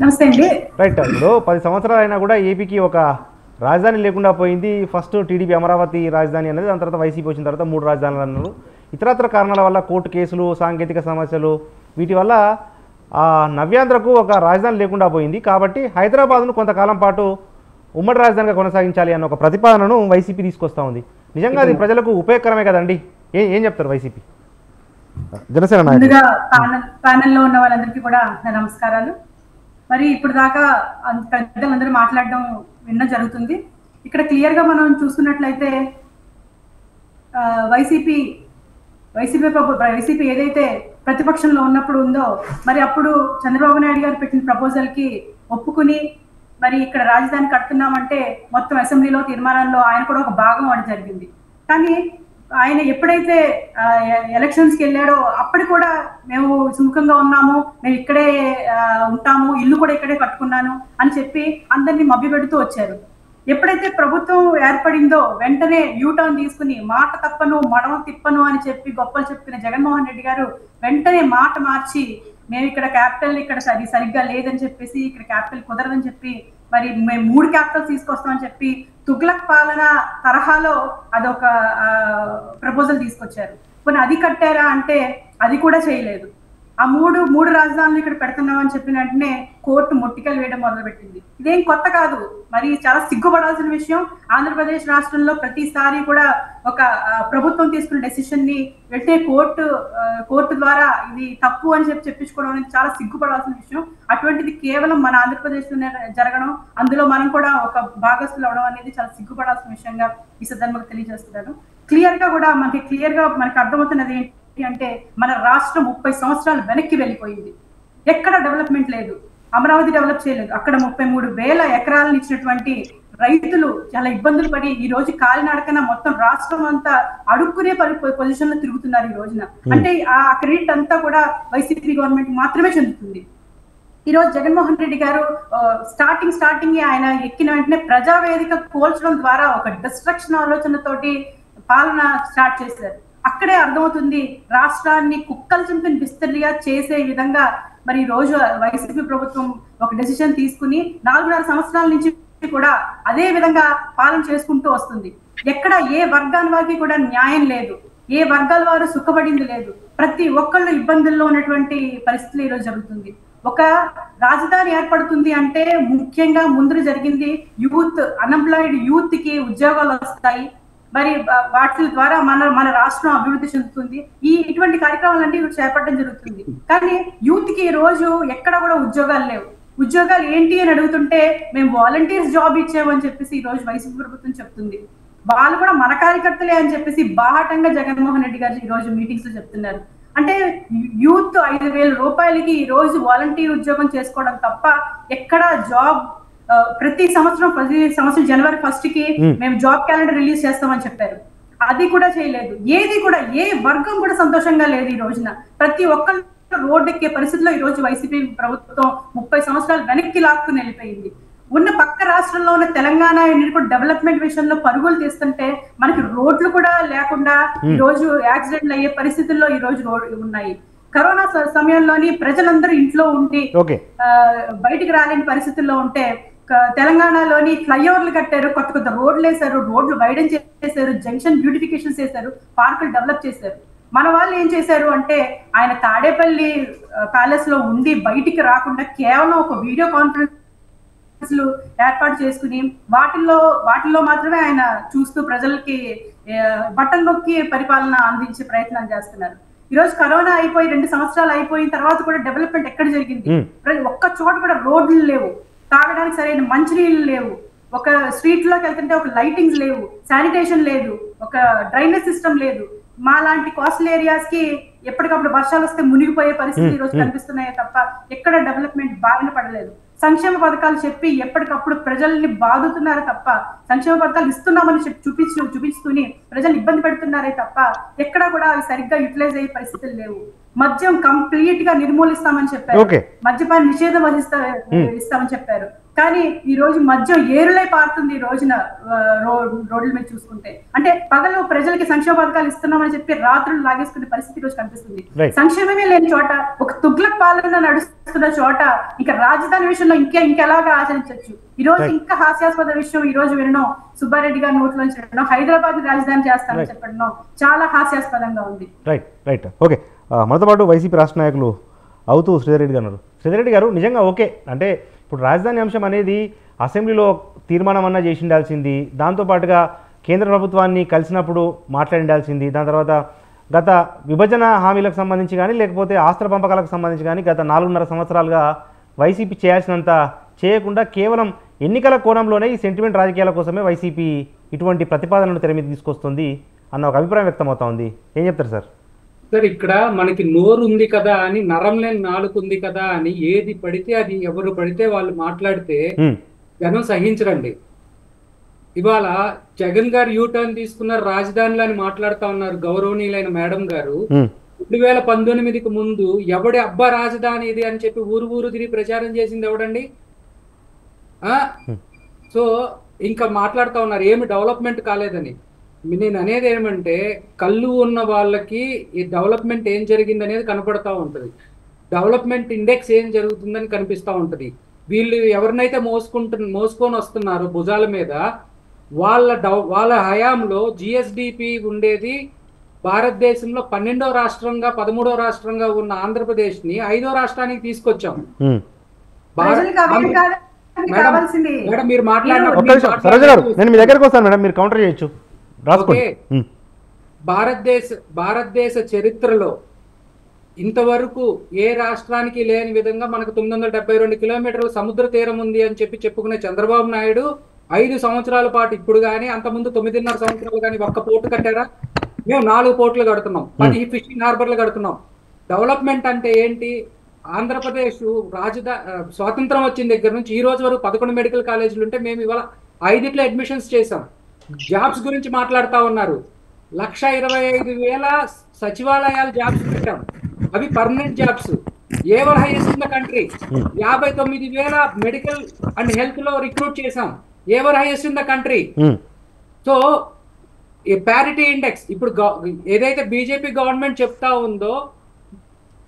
నమస్తే అండి.
రైట్, ఇప్పుడు 10 సంవత్సరాలు అయినా కూడా ఏపీకి ఒక రాజధాని లేకుండా పోయింది. ఫస్ట్ టీడీపీ అమరావతి రాజధాని అనేది, దాని తర్వాత వైసీపీ వచ్చిన తర్వాత 3 రాజధానులు అన్నారు. ఇతరత్ర కారణాల వల్ల కోర్టు కేసులు, సాంకేతిక సమస్యలు, వీటి వల్ల నవ్యాంధ్రకు ఒక రాజధాని లేకుండా పోయింది. కాబట్టి హైదరాబాద్ను కొంతకాలం పాటు ఉమ్మడి రాజధానిగా కొనసాగించాలి అన్న ఒక ప్రతిపాదనను వైసీపీ తీసుకొస్తా ఉంది. నిజంగా అది ప్రజలకు ఉపయోగకరమే కదండి? ఏం చెప్తారు వైసీపీ జనసేన నాయకులు?
ప్యానెల్లో ఉన్న వాళ్ళందరికీ కూడా నమస్కారాలు. మరి ఇప్పుడు దాకా పెద్దలందరూ మాట్లాడడం విన్న జరుగుతుంది. ఇక్కడ క్లియర్ గా మనం చూసుకున్నట్లయితే వైసీపీ ఏదైతే ప్రతిపక్షంలో ఉన్నప్పుడు ఉందో, మరి అప్పుడు చంద్రబాబు నాయుడు గారు పెట్టిన ప్రపోజల్ కి ఒప్పుకుని మరి ఇక్కడ రాజధాని కడుతున్నామంటే మొత్తం అసెంబ్లీలో తీర్మానంలో ఆయన కూడా ఒక భాగం అని జరిగింది. కానీ ఆయన ఎప్పుడైతే ఎలక్షన్స్ కి వెళ్ళాడో అప్పటి కూడా మేము సుముఖంగా ఉన్నాము, మేము ఇక్కడే ఉంటాము, ఇల్లు కూడా ఇక్కడే కట్టుకున్నాను అని చెప్పి అందరినీ మభ్యపెడుతూ వచ్చారు. ఎప్పుడైతే ప్రభుత్వం ఏర్పడిందో వెంటనే యూటర్న్ తీసుకుని మాట తప్పను మడమ తిప్పను అని చెప్పి గొప్పలు చెప్తున్న జగన్మోహన్ రెడ్డి గారు వెంటనే మాట మార్చి మేము ఇక్కడ క్యాపిటల్ ఇక్కడ సరిగ్గా లేదని చెప్పేసి, ఇక్కడ క్యాపిటల్ కుదరదని చెప్పి మరి మేము 3 క్యాపిటల్స్ తీసుకొస్తామని చెప్పి తుగ్లక్ పాలన తరహాలో అదొక ప్రపోజల్ తీసుకొచ్చారు. కొన్ని అది కట్టారా అంటే అది కూడా చేయలేదు. ఆ మూడు రాజధానులు ఇక్కడ పెడుతున్నామని చెప్పిన వెంటనే కోర్టు మొట్టికలు వేయడం మొదలుపెట్టింది. ఇదేం కొత్త కాదు, మరి చాలా సిగ్గుపడాల్సిన విషయం. ఆంధ్రప్రదేశ్ రాష్ట్రంలో ప్రతిసారి కూడా ఒక ప్రభుత్వం తీసుకున్న డెసిషన్ ని వెంటనే కోర్టు ద్వారా ఇది తప్పు అని చెప్పించుకోవడం అనేది చాలా సిగ్గుపడాల్సిన విషయం. అటువంటిది కేవలం మన ఆంధ్రప్రదేశ్ లోనే జరగడం, అందులో మనం కూడా ఒక భాగస్తులు అవడం అనేది చాలా సిగ్గుపడాల్సిన విషయంగా ఈ సందర్భంగా తెలియజేస్తున్నాను. క్లియర్ గా మనకు అర్థమవుతున్నది అంటే మన రాష్ట్రం 30 సంవత్సరాలు వెనక్కి వెళ్ళిపోయింది. ఎక్కడ డెవలప్మెంట్ లేదు, అమరావతి డెవలప్ చేయలేదు. అక్కడ 33,000 ఎకరాలను ఇచ్చినటువంటి రైతులు చాలా ఇబ్బందులు పడి ఈ రోజు కాలినడకన మొత్తం రాష్ట్రం అంతా అడుక్కునే పొజిషన్ లో తిరుగుతున్నారు ఈ రోజున. అంటే ఆ క్రెడిట్ అంతా కూడా వైసీపీ గవర్నమెంట్ మాత్రమే చెందుతుంది. ఈ రోజు జగన్మోహన్ రెడ్డి గారు స్టార్టింగ్ ఆయన ఎక్కిన వెంటనే ప్రజావేదిక కోల్చడం ద్వారా ఒక డిస్ట్రక్షన్ ఆలోచనతోటి పాలన స్టార్ట్ చేశారు. అక్కడే అర్థమవుతుంది రాష్ట్రాన్ని కుక్కలు చింపిన విస్తరిగా చేసే విధంగా మరి ఈ రోజు వైసీపీ ప్రభుత్వం ఒక డెసిషన్ తీసుకుని 4.5 సంవత్సరాల నుంచి కూడా అదే విధంగా పాలన చేసుకుంటూ వస్తుంది. ఎక్కడ ఏ వర్గాల వారికి కూడా న్యాయం లేదు, ఏ వర్గాల వారు సుఖపడింది లేదు. ప్రతి ఒక్కళ్ళు ఇబ్బందుల్లో ఉన్నటువంటి పరిస్థితులు ఈరోజు జరుగుతుంది. ఒక రాజధాని ఏర్పడుతుంది అంటే ముఖ్యంగా ముందు జరిగింది అన్ఎంప్లాయిడ్ యూత్ కి ఉద్యోగాలు వస్తాయి, మరి వాటి ద్వారా మన రాష్ట్రం అభివృద్ధి చెందుతుంది. ఇటువంటి కార్యక్రమాలన్నీ చేపట్టడం జరుగుతుంది. కానీ యూత్ కి ఈ రోజు ఎక్కడ కూడా ఉద్యోగాలు లేవు. ఉద్యోగాలు ఏంటి అని అడుగుతుంటే మేము వాలంటీర్స్ జాబ్ ఇచ్చామని చెప్పేసి ఈ రోజు వైసీపీ ప్రభుత్వం చెప్తుంది. వాళ్ళు కూడా మన కార్యకర్తలే అని చెప్పేసి బాహటంగా జగన్మోహన్ రెడ్డి గారు ఈ రోజు మీటింగ్స్ లో చెప్తున్నారు. అంటే యూత్ 5,000 రూపాయలకి ఈ రోజు వాలంటీర్ ఉద్యోగం చేసుకోవడం తప్ప ఎక్కడ జాబ్ ప్రతి సంవత్సరం జనవరి 1 కి మేము జాబ్ క్యాలెండర్ రిలీజ్ చేస్తామని చెప్పారు. అది కూడా చేయలేదు. ఏది కూడా ఏ వర్గం కూడా సంతోషంగా లేదు. ఈ రోజున ప్రతి ఒక్కరు రోడ్డు ఎక్కే పరిస్థితిలో ఈ రోజు వైసీపీ ప్రభుత్వం 30 సంవత్సరాలు వెనక్కి లాక్కుని వెళ్ళిపోయింది. ఉన్న పక్క రాష్ట్రంలో ఉన్న తెలంగాణ కూడా డెవలప్మెంట్ విషయంలో పరుగులు తీస్తుంటే మనకి రోడ్లు కూడా లేకుండా ఈ రోజు యాక్సిడెంట్లు అయ్యే పరిస్థితుల్లో ఈ రోజు ఉన్నాయి. కరోనా సమయంలోని ప్రజలందరూ ఇంట్లో ఉండి బయటికి రాలేని పరిస్థితుల్లో ఉంటే తెలంగాణలోని ఫ్లైఓవర్లు కట్టారు, కొత్త కొత్త రోడ్లు వేశారు, రోడ్లు వైడన్ చేశారు, జంక్షన్ బ్యూటిఫికేషన్ చేశారు, పార్కులు డెవలప్ చేశారు. మన వాళ్ళు ఏం చేశారు అంటే ఆయన తాడేపల్లి ప్యాలెస్ లో ఉండి బయటికి రాకుండా కేవలం ఒక వీడియో కాన్ఫరెన్స్ ఏర్పాటు చేసుకుని వాటిల్లో మాత్రమే ఆయన చూస్తూ ప్రజలకి బటన్ నొక్కి పరిపాలన అందించే ప్రయత్నం చేస్తున్నారు. ఈ రోజు కరోనా అయిపోయి 2 సంవత్సరాలు అయిపోయిన తర్వాత కూడా డెవలప్మెంట్ ఎక్కడ జరిగింది? ఒక్క చోట కూడా రోడ్లు లేవు, తాగడానికి సరైన మంచినీళ్ళు లేవు, ఒక స్ట్రీట్ లోకి వెళ్తుంటే ఒక లైటింగ్స్ లేవు, శానిటేషన్ లేదు, ఒక డ్రైనేజ్ సిస్టమ్ లేదు. మా లాంటి కోస్టల్ ఏరియాస్ కి ఎప్పటికప్పుడు వర్షాలు వస్తే మునిగిపోయే పరిస్థితి ఈ రోజు కనిపిస్తున్నాయే తప్ప ఎక్కడ డెవలప్మెంట్ బారిన పడలేదు. సంక్షేమ పథకాలు చెప్పి ఎప్పటికప్పుడు ప్రజల్ని బాదుతున్నారు తప్ప, సంక్షేమ పథకాలు ఇస్తున్నామని చెప్పి చూపిస్తూనే ప్రజలు ఇబ్బంది పెడుతున్నారే తప్ప ఎక్కడా కూడా అవి సరిగ్గా యూటిలైజ్ అయ్యే పరిస్థితులు లేవు. మద్యం కంప్లీట్ గా నిర్మూలిస్తామని చెప్పారు, మద్యపాన నిషేధం ఇస్తామని చెప్పారు. కానీ ఈ రోజు మద్యం ఏరులై పారుతుంది. ఈ రోజున రోడ్ల మీద చూసుకుంటే అంటే పగలు ప్రజలకి సంక్షేమ పథకాలు ఇస్తున్నామని చెప్పి రాత్రులు లాగేసుకునే పరిస్థితి ఈ రోజు కనిపిస్తుంది. సంక్షేమమే లేని చోట, ఒక తుగ్లక్ పాలన నడుస్తున్న చోట ఇంకా రాజధాని విషయంలో ఇంకెలాగా ఆచరించవచ్చు? ఈ రోజు ఇంకా హాస్యాస్పద విషయం ఈ రోజు వినడం, సుబ్బారెడ్డి గారి నోట్లోంచి వినడం, హైదరాబాద్ రాజధాని చేస్తామని చెప్పడం చాలా హాస్యాస్పదంగా ఉంది.
Right okay. మనతో పాటు వైసీపీ రాష్ట్ర నాయకులు అవుతూ శ్రీధర్ రెడ్డి గారు. శ్రీధర్ రెడ్డి గారు, నిజంగా ఓకే అంటే ఇప్పుడు రాజధాని అంశం అనేది అసెంబ్లీలో తీర్మానం అన్నా చేసి ఉండాల్సింది, దాంతోపాటుగా కేంద్ర ప్రభుత్వాన్ని కలిసినప్పుడు మాట్లాడిండాల్సింది, దాని తర్వాత గత విభజన హామీలకు సంబంధించి కానీ లేకపోతే ఆస్తుల పంపకాలకు సంబంధించి కానీ గత 4.5 సంవత్సరాలుగా వైసీపీ చేయాల్సినంత చేయకుండా కేవలం ఎన్నికల కోణంలోనే ఈ సెంటిమెంట్ రాజకీయాల కోసమే వైసీపీ ఇటువంటి ప్రతిపాదనలు తెర మీద తీసుకొస్తుంది అన్న ఒక అభిప్రాయం వ్యక్తమవుతా ఉంది. ఏం చెప్తారు సార్?
సార్, ఇక్కడ మనకి నోరు ఉంది కదా అని, నరం లేని నాలుగు ఉంది కదా అని ఏది పడితే అది ఎవరు పడితే వాళ్ళు మాట్లాడితే జనం సహించరండి. ఇవాళ జగన్ గారు యూటర్న్ తీసుకున్నారు, రాజధానిలో అని మాట్లాడుతా ఉన్నారు గౌరవనీయులైన మేడం గారు. 2019కి ముందు ఎవడి అబ్బా రాజధాని ఇది అని చెప్పి ఊరు తిరిగి ప్రచారం చేసింది ఎవడండి? సో ఇంకా మాట్లాడుతా ఉన్నారు ఏమి డెవలప్మెంట్ కాలేదని. నేను అనేది ఏమంటే, కళ్ళు ఉన్న వాళ్ళకి ఈ డెవలప్మెంట్ ఏం జరిగింది అనేది కనపడతా ఉంటుంది, డెవలప్మెంట్ ఇండెక్స్ ఏం జరుగుతుందని కనిపిస్తూ ఉంటుంది. వీళ్ళు ఎవరినైతే మోసుకొని వస్తున్నారో భుజాల మీద, వాళ్ళ హయాంలో జిఎస్డిపి ఉండేది భారతదేశంలో 12వ రాష్ట్రంగా 13వ రాష్ట్రంగా ఉన్న ఆంధ్రప్రదేశ్ ని 5వ రాష్ట్రానికి తీసుకొచ్చాం. మేడం మీరు
మాట్లాడిన
భారతదేశ చరిత్రలో ఇంతవరకు ఏ రాష్ట్రానికి లేని విధంగా మనకు 972 కిలోమీటర్ల సముద్ర తీరం ఉంది అని చెప్పుకునే చంద్రబాబు నాయుడు 5 సంవత్సరాల పాటు, ఇప్పుడు కానీ అంతకుముందు 9.5 సంవత్సరాలు కానీ ఒక్క పోర్టు కట్టారా? మేము 4 పోర్టులు కడుతున్నాం, 10 ఫిషింగ్ హార్బర్లు కడుతున్నాం. డెవలప్మెంట్ అంటే ఏంటి? ఆంధ్రప్రదేశ్ స్వాతంత్రం వచ్చిన దగ్గర నుంచి ఈ రోజు వరకు 11 మెడికల్ కాలేజీలు ఉంటే మేము ఇవాళ 5 అడ్మిషన్స్ చేసాం. జాబ్స్ గురించి మాట్లాడుతా ఉన్నారు, 1,25,000 సచివాలయాలు జాబ్స్ పెట్టాం, అవి permanent jobs. Ever highest in the country. 59,000 medical and health లో రిక్రూట్ చేసాం, ever highest in the country. So ఈ ప్యారిటీ ఇండెక్స్ ఇప్పుడు ఏదైతే బీజేపీ గవర్నమెంట్ చెప్తా ఉందో,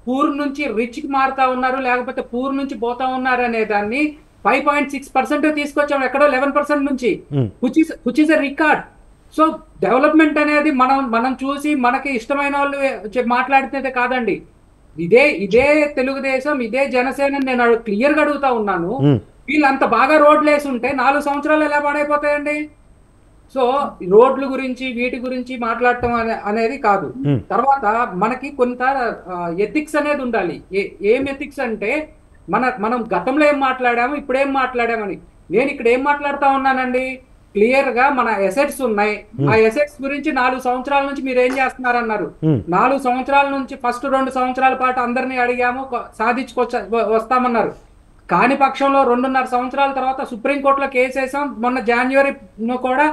పూర్ నుంచి రిచ్ కి మారుతా ఉన్నారు లేకపోతే పూర్ నుంచి పోతా ఉన్నారు అనే దాన్ని 5.6% తీసుకొచ్చాం, ఎక్కడో 11% నుంచి, which is a record. So development అనేది మనం చూసి మనకి ఇష్టమైన వాళ్ళు మాట్లాడితే కాదండి. ఇదే తెలుగుదేశం, ఇదే జనసేన నేను క్లియర్ గా అడుగుతా ఉన్నాను, వీళ్ళు అంత బాగా రోడ్లు వేసి ఉంటే 4 సంవత్సరాలు ఎలా పాడైపోతాయండి? సో రోడ్ల గురించి వీటి గురించి మాట్లాడటం అనేది కాదు. తర్వాత మనకి కొంత ఎథిక్స్ అనేది ఉండాలి. ఏం ఎథిక్స్ అంటే, మనం గతంలో ఏం మాట్లాడాము, ఇప్పుడు ఏం మాట్లాడామని. నేను ఇక్కడ ఏం మాట్లాడుతా ఉన్నానండి, క్లియర్ గా మన ఎసెట్స్ ఉన్నాయి, ఆ ఎసెట్స్ గురించి 4 సంవత్సరాల నుంచి మీరు ఏం చేస్తున్నారన్నారు. 4 సంవత్సరాల నుంచి ఫస్ట్ 2 సంవత్సరాల పాటు అందరినీ అడిగాము, వస్తామన్నారు. కాని పక్షంలో 2.5 సంవత్సరాల తర్వాత సుప్రీంకోర్టులో కేసు వేసాం. మొన్న జనవరిలో కూడా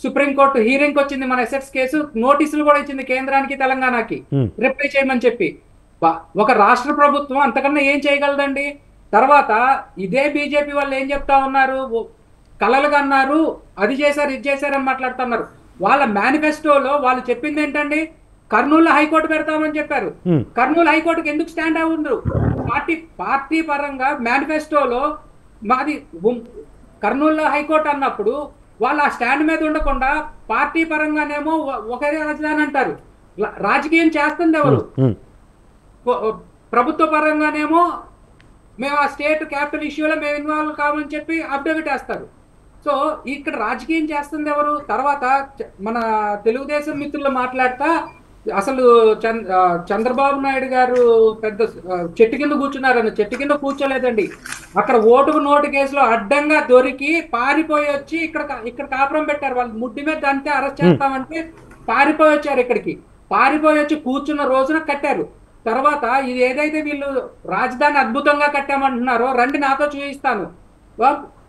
సుప్రీంకోర్టు హీరింగ్ వచ్చింది మన ఎసెట్స్ కేసు, నోటీసులు కూడా ఇచ్చింది కేంద్రానికి తెలంగాణకి రిప్లై చేయమని చెప్పి. ఒక రాష్ట్ర ప్రభుత్వం అంతకన్నా ఏం చేయగలదండి? తర్వాత ఇదే బీజేపీ వాళ్ళు ఏం చెప్తా ఉన్నారు, కలలుగా అన్నారు, అది చేశారు ఇది చేశారని మాట్లాడుతున్నారు. వాళ్ళ మేనిఫెస్టోలో వాళ్ళు చెప్పింది ఏంటండి, కర్నూలు హైకోర్టు పెడతామని చెప్పారు. కర్నూలు హైకోర్టుకి ఎందుకు స్టాండ్ అవ్వరు? పార్టీ పరంగా మేనిఫెస్టోలో మాది కర్నూలు హైకోర్టు అన్నప్పుడు వాళ్ళు ఆ స్టాండ్ మీద ఉండకుండా పార్టీ పరంగానేమో ఒకే రాజధాని అంటారు. రాజకీయం చేస్తుంది ఎవరు? ప్రభుత్వ పరంగానేమో మేము ఆ స్టేట్ క్యాపిటల్ ఇష్యూలో మేము ఇన్వాల్వ్ కావాలని చెప్పి అఫిడవిట్ వేస్తారు. సో ఇక్కడ రాజకీయం చేస్తుంది ఎవరు? తర్వాత మన తెలుగుదేశం మిత్రులు మాట్లాడతా అసలు చంద్రబాబు నాయుడు గారు పెద్ద చెట్టు కింద కూర్చున్నారని. చెట్టు కింద కూర్చోలేదండి, అక్కడ ఓటుకు నోటు కేసులో అడ్డంగా దొరికి పారిపోయి వచ్చి ఇక్కడ కాపురం పెట్టారు. వాళ్ళు ముడ్డి మీద అంతే అరెస్ట్ చేస్తామంటే పారిపోయి వచ్చారు. ఇక్కడికి పారిపోయి వచ్చి కూర్చున్న రోజున కట్టారు. తర్వాత ఇది ఏదైతే వీళ్ళు రాజధాని అద్భుతంగా కట్టామంటున్నారో రండి నాతో చూపిస్తాను.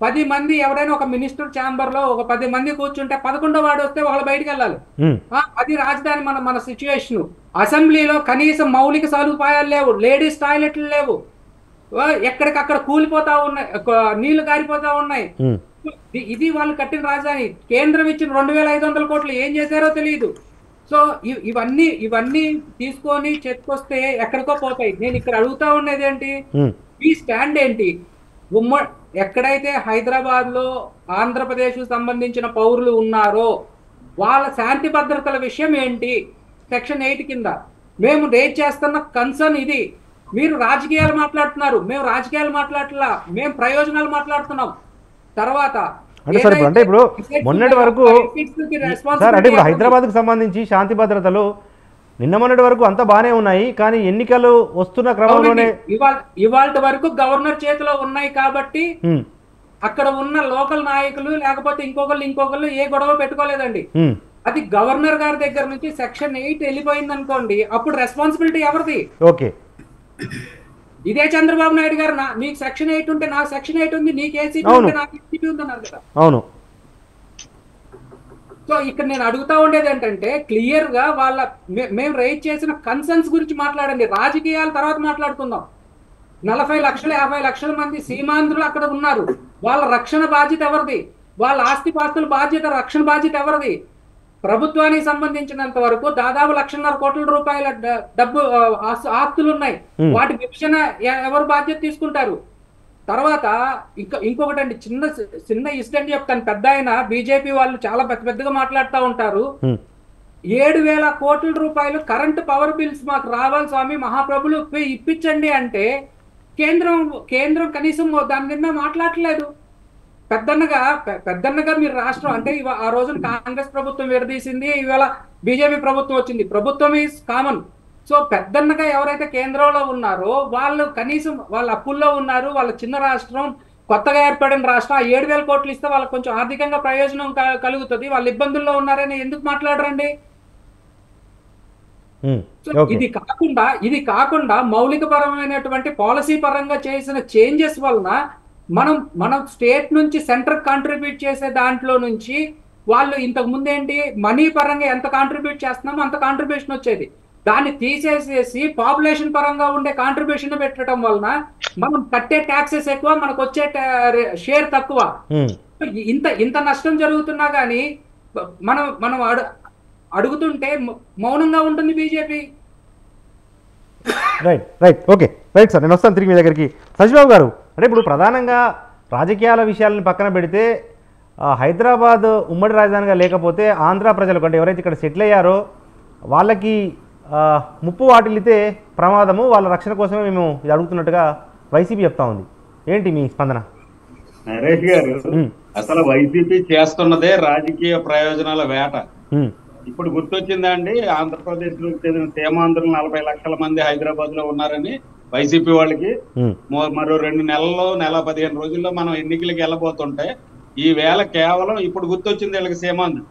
10 మంది ఎవరైనా ఒక మినిస్టర్ ఛాంబర్ లో ఒక 10 మంది కూర్చుంటే 11వ వాడు వస్తే వాళ్ళు బయటకు వెళ్ళాలి. అది రాజధాని మన సిచ్యువేషన్. అసెంబ్లీలో కనీసం మౌలిక సదుపాయాలు లేవు, లేడీస్ టాయిలెట్లు లేవు, ఎక్కడికక్కడ కూలిపోతా ఉన్నాయి, నీళ్లు గారిపోతా ఉన్నాయి. ఇది వాళ్ళు కట్టిన రాజధాని. కేంద్రం ఇచ్చిన 2500 కోట్లు ఏం చేశారో తెలియదు. సో ఇవన్నీ తీసుకొని చెప్పుకొస్తే ఎక్కడికో పోతాయి. నేను ఇక్కడ అడుగుతా ఉండేది ఏంటి, ఈ స్టాండ్ ఏంటి? ఎక్కడైతే హైదరాబాద్ లో ఆంధ్రప్రదేశ్ సంబంధించిన పౌరులు ఉన్నారో వాళ్ళ శాంతి భద్రతల విషయం ఏంటి? సెక్షన్ 8 కింద మేము రేజ్ చేస్తున్న కన్సర్న్ ఇది. మీరు రాజకీయాలు మాట్లాడుతున్నారు, మేము రాజకీయాలు మాట్లాడట్లా, మేము ప్రయోజనాలు మాట్లాడుతున్నాం. తర్వాత
అంటే సార్ అంటే ఇప్పుడు మొన్నటి వరకు సార్ అంటే ఇప్పుడు హైదరాబాద్కు సంబంధించి శాంతి భద్రతలు నిన్న మొన్నటి వరకు అంతా బాగానే ఉన్నాయి, కానీ ఎన్నికలు వస్తున్న క్రమంలోనే
ఇవాళ వరకు గవర్నర్ చేతిలో ఉన్నాయి కాబట్టి అక్కడ ఉన్న లోకల్ నాయకులు లేకపోతే ఇంకొకళ్ళు ఏ గొడవ పెట్టుకోలేదండి. అది గవర్నర్ గారి దగ్గర నుంచి సెక్షన్ 8 వెళ్ళిపోయింది అనుకోండి, అప్పుడు రెస్పాన్సిబిలిటీ ఎవరిది?
ఓకే,
ఇదే చంద్రబాబు నాయుడు గారు మీకు సెక్షన్ 8 ఉంటే నాకు సెక్షన్ 8 ఉంది, నీకు ఏ సీట్ ఉంటే నాకు సీట్ ఉంది అన్నారు కదా.
అవును.
సో ఇక్కడ నేను అడుగుతా ఉండేది ఏంటంటే క్లియర్ గా మేము రైజ్ చేసిన కన్సర్న్స్ గురించి మాట్లాడండి, రాజకీయాల తర్వాత మాట్లాడుకుందాం. 40 లక్షలు 50 లక్షల మంది సీమాంధ్రులు అక్కడ ఉన్నారు, వాళ్ళ రక్షణ బాధ్యత ఎవరిది? వాళ్ళ ఆస్తిపాస్తుల బాధ్యత, రక్షణ బాధ్యత ఎవరిది? ప్రభుత్వానికి సంబంధించినంత వరకు దాదాపు 1,50,000 కోట్ల రూపాయల డబ్బు ఆస్తులు ఉన్నాయి. వాటి విభజన ఎవరు బాధ్యత తీసుకుంటారు? తర్వాత ఇంకొకటి అండి, చిన్న ఇన్సిడెంట్ చెప్తాను. పెద్ద ఆయన బీజేపీ వాళ్ళు చాలా పెద్దగా మాట్లాడుతూ ఉంటారు. 7,000 కోట్ల రూపాయలు కరెంట్ పవర్ బిల్స్ మాకు రావాలి స్వామి మహాప్రభులు ఇప్పించండి అంటే కేంద్రం కనీసం దాని మీద మాట్లాడలేదు. పెద్దన్నగా మీరు రాష్ట్రం అంటే ఆ రోజున కాంగ్రెస్ ప్రభుత్వం విడదీసింది, ఇవాళ బీజేపీ ప్రభుత్వం వచ్చింది. ప్రభుత్వం ఈజ్ కామన్. సో పెద్దన్నగా ఎవరైతే కేంద్రంలో ఉన్నారో వాళ్ళు కనీసం వాళ్ళ అప్పుల్లో ఉన్నారు, వాళ్ళ చిన్న రాష్ట్రం, కొత్తగా ఏర్పడిన రాష్ట్రం. ఆ 7,000 కోట్లు ఇస్తే వాళ్ళకి కొంచెం ఆర్థికంగా ప్రయోజనం కలుగుతుంది, వాళ్ళు ఇబ్బందుల్లో ఉన్నారని ఎందుకు మాట్లాడరండి? ఇది కాకుండా మౌలిక పరమైనటువంటి పాలసీ పరంగా చేసిన చేంజెస్ వలన మనం స్టేట్ నుంచి సెంటర్ కాంట్రిబ్యూట్ చేసే దాంట్లో నుంచి వాళ్ళు ఇంతకు ముందు ఏంటి మనీ పరంగా ఎంత కాంట్రిబ్యూట్ చేస్తున్నామో అంత కాంట్రిబ్యూషన్ వచ్చేది, దాన్ని తీసేసేసి పాపులేషన్ పరంగా ఉండే కాంట్రిబ్యూషన్ పెట్టడం వలన మనం కట్టే ట్యాక్సెస్ ఎక్కువ, మనకు వచ్చే షేర్ తక్కువ. ఇంత నష్టం జరుగుతున్నా కానీ మనం అడుగుతుంటే మౌనంగా ఉంటుంది BJP.
Right okay right sir, నేను వస్తాను తిరిగి మీ దగ్గరికి. సచిబాబు గారు, అంటే ఇప్పుడు ప్రధానంగా రాజకీయాల విషయాలను పక్కన పెడితే హైదరాబాద్ ఉమ్మడి రాజధానిగా లేకపోతే ఆంధ్ర ప్రజలకు అంటే ఎవరైతే ఇక్కడ సెటిల్ అయ్యారో వాళ్ళకి ముప్పు వాటిల్లితే ప్రమాదము, వాళ్ళ రక్షణ కోసమే మేము ఇది అడుగుతున్నట్టుగా వైసీపీ చెప్తా ఉంది. ఏంటి మీ స్పందన?
నరేష్ గారు, అసలు వైసీపీ చేస్తున్నదే రాజకీయ ప్రయోజనాల వేట. ఇప్పుడు గుర్తొచ్చిందా అండి, ఆంధ్రప్రదేశ్ లో చెందిన సీమాంధ్రులు 40 లక్షల మంది హైదరాబాద్ లో ఉన్నారని వైసీపీ వాళ్ళకి మరో 2 నెలల్లో 15 రోజుల్లో మనం ఎన్నికలకి వెళ్ళబోతుంటే ఈ వేళ కేవలం ఇప్పుడు గుర్తొచ్చింది వీళ్ళకి సీమాంధ్రులు.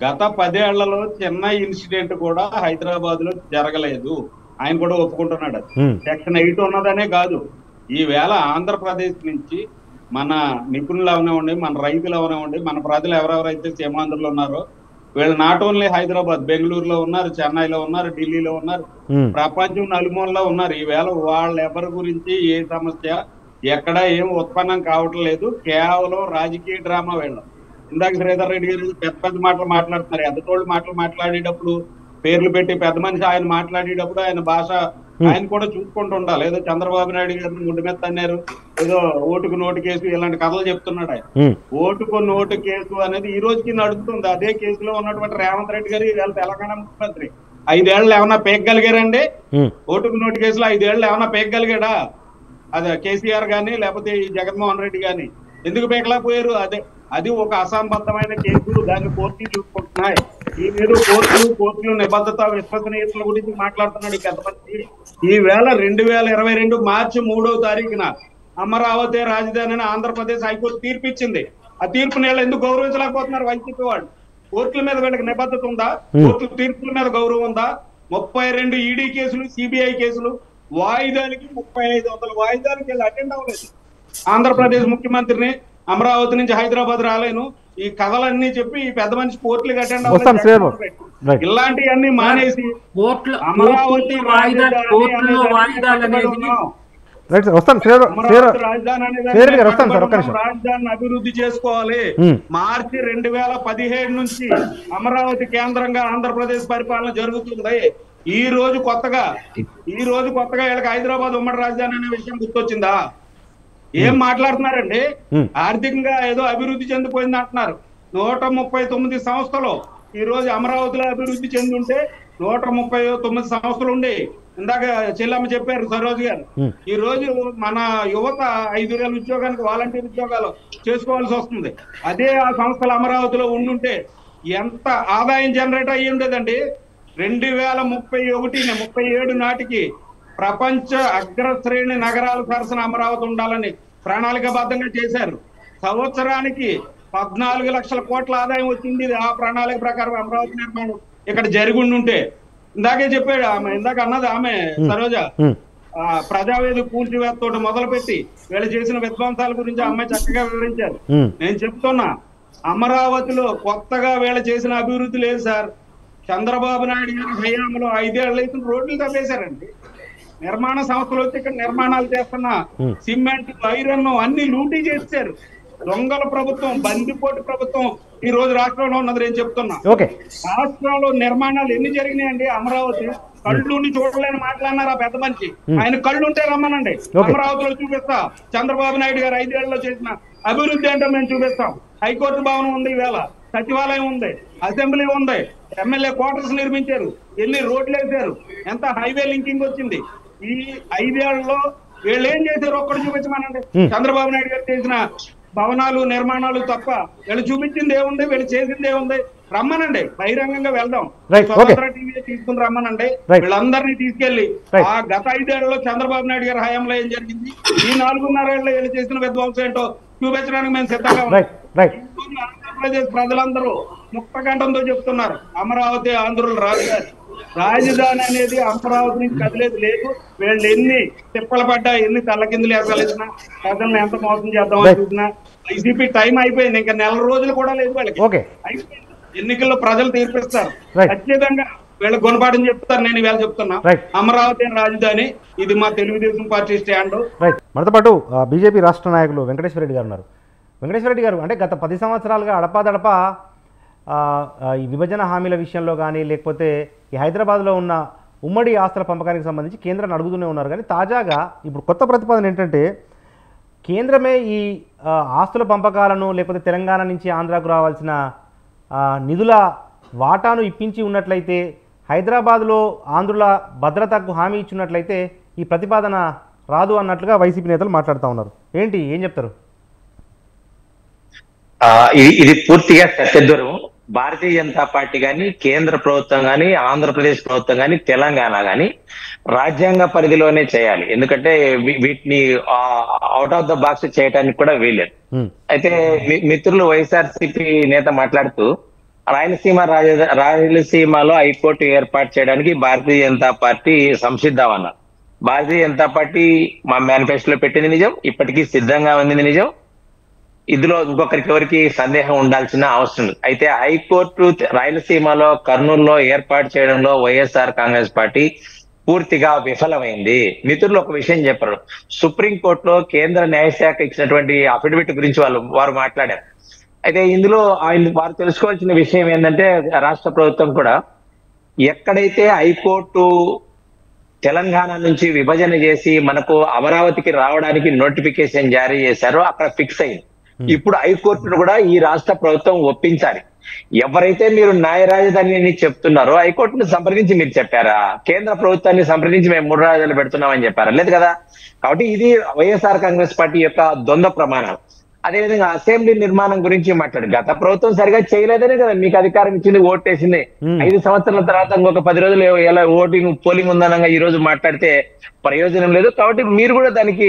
గత 10 ఏళ్లలో చిన్న ఇన్సిడెంట్ కూడా హైదరాబాద్ లో జరగలేదు, ఆయన కూడా ఒప్పుకుంటున్నాడు. సెక్షన్ 8 ఉన్నదనే కాదు, ఈ వేళ ఆంధ్రప్రదేశ్ నుంచి మన నిపుణులు అవనివ్వండి, మన రైతులు అవనివ్వండి, మన ప్రజలు ఎవరెవరైతే సీమాంధ్రులు ఉన్నారో వీళ్ళు నాట్ ఓన్లీ హైదరాబాద్, బెంగళూరులో ఉన్నారు, చెన్నైలో ఉన్నారు, ఢిల్లీలో ఉన్నారు, ప్రపంచం నలుమూలలో ఉన్నారు. ఈవేళ వాళ్ళెవరి గురించి ఏ సమస్య ఎక్కడ ఏం ఉత్పన్నం కావటం లేదు, కేవలం రాజకీయ డ్రామా వెళ్ళం. ఇందాక శ్రీధర్ రెడ్డి గారు పెద్ద పెద్ద మాటలు మాట్లాడుతున్నారు. ఎద్దటోళ్ళు మాటలు మాట్లాడేటప్పుడు పేర్లు పెట్టి పెద్ద మనిషి ఆయన మాట్లాడేటప్పుడు ఆయన భాష ఆయన కూడా చూసుకుంటూ ఉండాలి. ఏదో చంద్రబాబు నాయుడు గారిని గుండె మీద తన్నారు, ఏదో ఓటుకు నోటు కేసు ఇలాంటి కథలు చెప్తున్నాడు ఆయన. ఓటుకు నోటు కేసు అనేది ఈ రోజుకి నడుస్తుంది. అదే కేసులో ఉన్నటువంటి రేవంత్ రెడ్డి గారు ఇవాళ తెలంగాణ ముఖ్యమంత్రి 5 ఏళ్ళు ఏమన్నా పేగలిగారండి? ఓటుకు నోటు కేసులో 5 ఏళ్ళు ఏమన్నా పేగలిగాడా? అదే కేసీఆర్ గాని లేకపోతే ఈ జగన్మోహన్ రెడ్డి గాని ఎందుకు పేకలేకపోయారు? అది ఒక అసంబద్ధమైన కేసు. దాన్ని కోర్టులు చూసుకుంటున్నాయి. ఈ మీద కోర్టులు నిబద్ధత విశ్వసనీయతల గురించి మాట్లాడుతున్నాడు ఈ పెద్ద మంది. ఈవేళ 2022 మార్చి 3వ తారీఖున అమరావతి రాజధాని అని ఆంధ్రప్రదేశ్ హైకోర్టు తీర్పు ఇచ్చింది. ఆ తీర్పుని వీళ్ళు ఎందుకు గౌరవించలేకపోతున్నారు వైసీపీ వాళ్ళు? కోర్టుల మీద వీళ్ళకి నిబద్ధత ఉందా? కోర్టుల తీర్పుల మీద గౌరవం ఉందా? 32 ఈడీ కేసులు, సిబిఐ కేసులు వాయిదాలకి 3500 వాయిదాలకి వీళ్ళు అటెండ్ అవ్వలేదు. ఆంధ్రప్రదేశ్ ముఖ్యమంత్రిని అమరావతి నుంచి హైదరాబాద్ రాలేను ఈ కథలన్నీ చెప్పి ఈ పెద్ద మనిషి కోర్టులకు అటెండ్ అవ్వలేదు. ఇలాంటివన్నీ మానేసి అమరావతి రాజధానిని అభివృద్ధి చేసుకోవాలి. మార్చి 2017 నుంచి అమరావతి కేంద్రంగా ఆంధ్రప్రదేశ్ పరిపాలన జరుగుతుంది. ఈ రోజు కొత్తగా వీళ్ళకి హైదరాబాద్ ఉమ్మడి రాజధాని అనే విషయం గుర్తొచ్చిందా? ఏం మాట్లాడుతున్నారండి? ఆర్థికంగా ఏదో అభివృద్ధి చెందిపోయింది అంటున్నారు. 139 సంస్థలు ఈ రోజు అమరావతిలో అభివృద్ధి చెందుంటే 139 సంస్థలు ఉండి ఇందాక చెల్లమ్మ చెప్పారు సరోజ్ గారు. ఈ రోజు మన యువత 5,000 ఉద్యోగానికి వాలంటీర్ ఉద్యోగాలు చేసుకోవాల్సి వస్తుంది. అదే ఆ సంస్థలు అమరావతిలో ఉండుంటే ఎంత ఆదాయం జనరేట్ అయ్యి ఉండేదండి? 2037 నాటికి ప్రపంచ అగ్రశ్రేణి నగరాల సరసన అమరావతి ఉండాలని ప్రణాళికాబద్ధంగా చేశారు. సంవత్సరానికి 14 లక్షల కోట్ల ఆదాయం వచ్చింది. ఆ ప్రణాళిక ప్రకారం అమరావతి నిర్మాణం ఇక్కడ జరిగుండుంటే. ఇందాకే చెప్పాడు ఆమె, ఇందాక అన్నది ఆమె సరోజ, ప్రజావేది కూల్చివేతతో మొదలు పెట్టి వీళ్ళు చేసిన విధ్వంసాల గురించి అమ్మాయి చక్కగా వివరించారు. నేను చెప్తున్నా, అమరావతిలో కొత్తగా వీళ్ళు చేసిన అభివృద్ధి లేదు సార్. చంద్రబాబు నాయుడు గారి హయాంలో 5 ఏళ్ళు అయితే రోడ్లు తప్పేశారండి. నిర్మాణ సంస్థలు వచ్చి ఇక్కడ నిర్మాణాలు చేస్తున్న సిమెంట్, ఐరన్ అన్ని లూటీ చేశారు. దొంగల ప్రభుత్వం, బందిపోటు ప్రభుత్వం ఈ రోజు రాష్ట్రంలో ఉన్నది. నేను చెప్తున్నా, రాష్ట్రంలో నిర్మాణాలు ఎన్ని జరిగినాయండి? అమరావతి కళ్ళుని చూడలేని మాట్లాడినారు ఆ పెద్ద మనిషి. ఆయన కళ్ళు ఉంటే రమ్మనండి, అమరావతిలో చూపిస్తా. చంద్రబాబు నాయుడు గారు 5 ఏళ్లలో చేసిన అభివృద్ధి అంటే మేము చూపిస్తాం. హైకోర్టు భవనం ఉంది, ఈవేళ సచివాలయం ఉంది, అసెంబ్లీ ఉంది, ఎమ్మెల్యే క్వార్టర్స్ నిర్మించారు, ఎన్ని రోడ్లు వేశారు, ఎంత హైవే లింకింగ్ వచ్చింది. ఈ 5 ఏళ్లలో వీళ్ళు ఏం చేశారు ఒక్కడు చూపించమనండి. చంద్రబాబు నాయుడు గారు చేసిన భవనాలు, నిర్మాణాలు తప్ప వీళ్ళు చూపించింది ఏముంది? వీళ్ళు చేసింది ఏముంది? రమ్మనండి, బహిరంగంగా వెళ్దాం. స్వతంత్ర టీవీ తీసుకుని రమ్మనండి. వీళ్ళందరినీ తీసుకెళ్లి ఆ గత 5 ఏళ్లలో చంద్రబాబు నాయుడు గారి హయాంలో ఏం జరిగింది, ఈ 4.5 ఏళ్లలో వీళ్ళు చేసిన విధ్వంసం ఏంటో చూపించడానికి మేము సిద్ధంగా ఉన్నాం. ఆంధ్రప్రదేశ్ ప్రజలందరూ ముక్తకంఠంతో చెప్తున్నారు, అమరావతి ఆంధ్రుల రాజధాని అనేది అమరావతి నుంచి కదిలేదు లేదు. వీళ్ళు ఎన్ని తిప్పలు పడ్డా, ఎన్ని తల్లకిందులు వేసాలిచ్చినా, ప్రజలను ఎంత మోసం చేద్దామని చూసినా వైసీపీ టైం అయిపోయింది. ఇంకా 4 రోజులు కూడా లేదు వాళ్ళకి. అయిపోయింది. ఎన్నికల్లో ప్రజలు తీర్పిస్తారు. ఖచ్చితంగా వీళ్ళకి గుణపాఠం చెప్తారు. నేను ఇవాళ చెప్తున్నా, అమరావతి రాజధాని, ఇది మా తెలుగుదేశం పార్టీ స్టాండ్.
మనతో పాటు బీజేపీ రాష్ట్ర నాయకులు వెంకటేశ్వర రెడ్డి గారు ఉన్నారు. వెంకటేశ్వర రెడ్డి గారు, అంటే గత 10 సంవత్సరాలుగా అడపాదడపా ఈ విభజన హామీల విషయంలో కానీ, లేకపోతే ఈ హైదరాబాద్లో ఉన్న ఉమ్మడి ఆస్తుల పంపకానికి సంబంధించి కేంద్రాన్ని అడుగుతూనే ఉన్నారు. కానీ తాజాగా ఇప్పుడు కొత్త ప్రతిపాదన ఏంటంటే, కేంద్రమే ఈ ఆస్తుల పంపకాలను, లేకపోతే తెలంగాణ నుంచి ఆంధ్రాకు రావాల్సిన నిధుల వాటాను ఇప్పించి ఉన్నట్లయితే, హైదరాబాద్లో ఆంధ్రుల భద్రతకు హామీ ఇచ్చినట్లయితే ఈ ప్రతిపాదన రాదు అన్నట్లుగా వైసీపీ నేతలు మాట్లాడుతూ ఉన్నారు. ఏం చెప్తారు?
ఇది పూర్తిగా సత్యదూరం. భారతీయ జనతా పార్టీ కానీ, కేంద్ర ప్రభుత్వం కానీ, ఆంధ్రప్రదేశ్ ప్రభుత్వం కానీ, తెలంగాణ కానీ రాజ్యాంగ పరిధిలోనే చేయాలి. ఎందుకంటే వీటిని అవుట్ ఆఫ్ ద బాక్స్ చేయడానికి కూడా వీలేదు. అయితే మిత్రులు వైఎస్ఆర్సీపీ నేత మాట్లాడుతూ, రాయలసీమలో హైకోర్టు ఏర్పాటు చేయడానికి భారతీయ జనతా పార్టీ సంసిద్ధమన్నారు. భారతీయ జనతా పార్టీ మా మేనిఫెస్టోలో పెట్టింది నిజం, ఇప్పటికీ సిద్ధంగా ఉంది నిజం. ఇందులో ఇంకొకరికి ఎవరికి సందేహం ఉండాల్సిన అవసరం లేదు. అయితే హైకోర్టు రాయలసీమలో, కర్నూలులో ఏర్పాటు చేయడంలో వైఎస్ఆర్ కాంగ్రెస్ పార్టీ పూర్తిగా విఫలమైంది. మిత్రులు ఒక విషయం చెప్పారు, సుప్రీంకోర్టులో కేంద్ర న్యాయశాఖ ఇచ్చినటువంటి అఫిడవిట్ గురించి వారు మాట్లాడారు. అయితే ఇందులో వారు తెలుసుకోవాల్సిన విషయం ఏంటంటే, రాష్ట్ర ప్రభుత్వం కూడా ఎక్కడైతే హైకోర్టు తెలంగాణ నుంచి విభజన చేసి మనకు అమరావతికి రావడానికి నోటిఫికేషన్ జారీ చేశారో అక్కడ ఫిక్స్ అయింది. ఇప్పుడు హైకోర్టును కూడా ఈ రాష్ట్ర ప్రభుత్వం ఒప్పించాలి. ఎవరైతే మీరు న్యాయ రాజధాని అని చెప్తున్నారో హైకోర్టును సంప్రదించి మీరు చెప్పారా? కేంద్ర ప్రభుత్వాన్ని సంప్రదించి మేము 3 రాజధానులు పెడుతున్నామని చెప్పారా? లేదు కదా. కాబట్టి ఇది వైఎస్ఆర్ కాంగ్రెస్ పార్టీ యొక్క ద్వంద్వ ప్రమాణం. అదేవిధంగా అసెంబ్లీ నిర్మాణం గురించి మాట్లాడు, గత ప్రభుత్వం సరిగా చేయలేదనే కదా మీకు అధికారం ఇచ్చింది, ఓటేసింది. 5 సంవత్సరాల తర్వాత ఇంకొక 10 రోజులు ఎలా పోలింగ్ ఉందనగా ఈ రోజు మాట్లాడితే ప్రయోజనం లేదు. కాబట్టి మీరు కూడా దానికి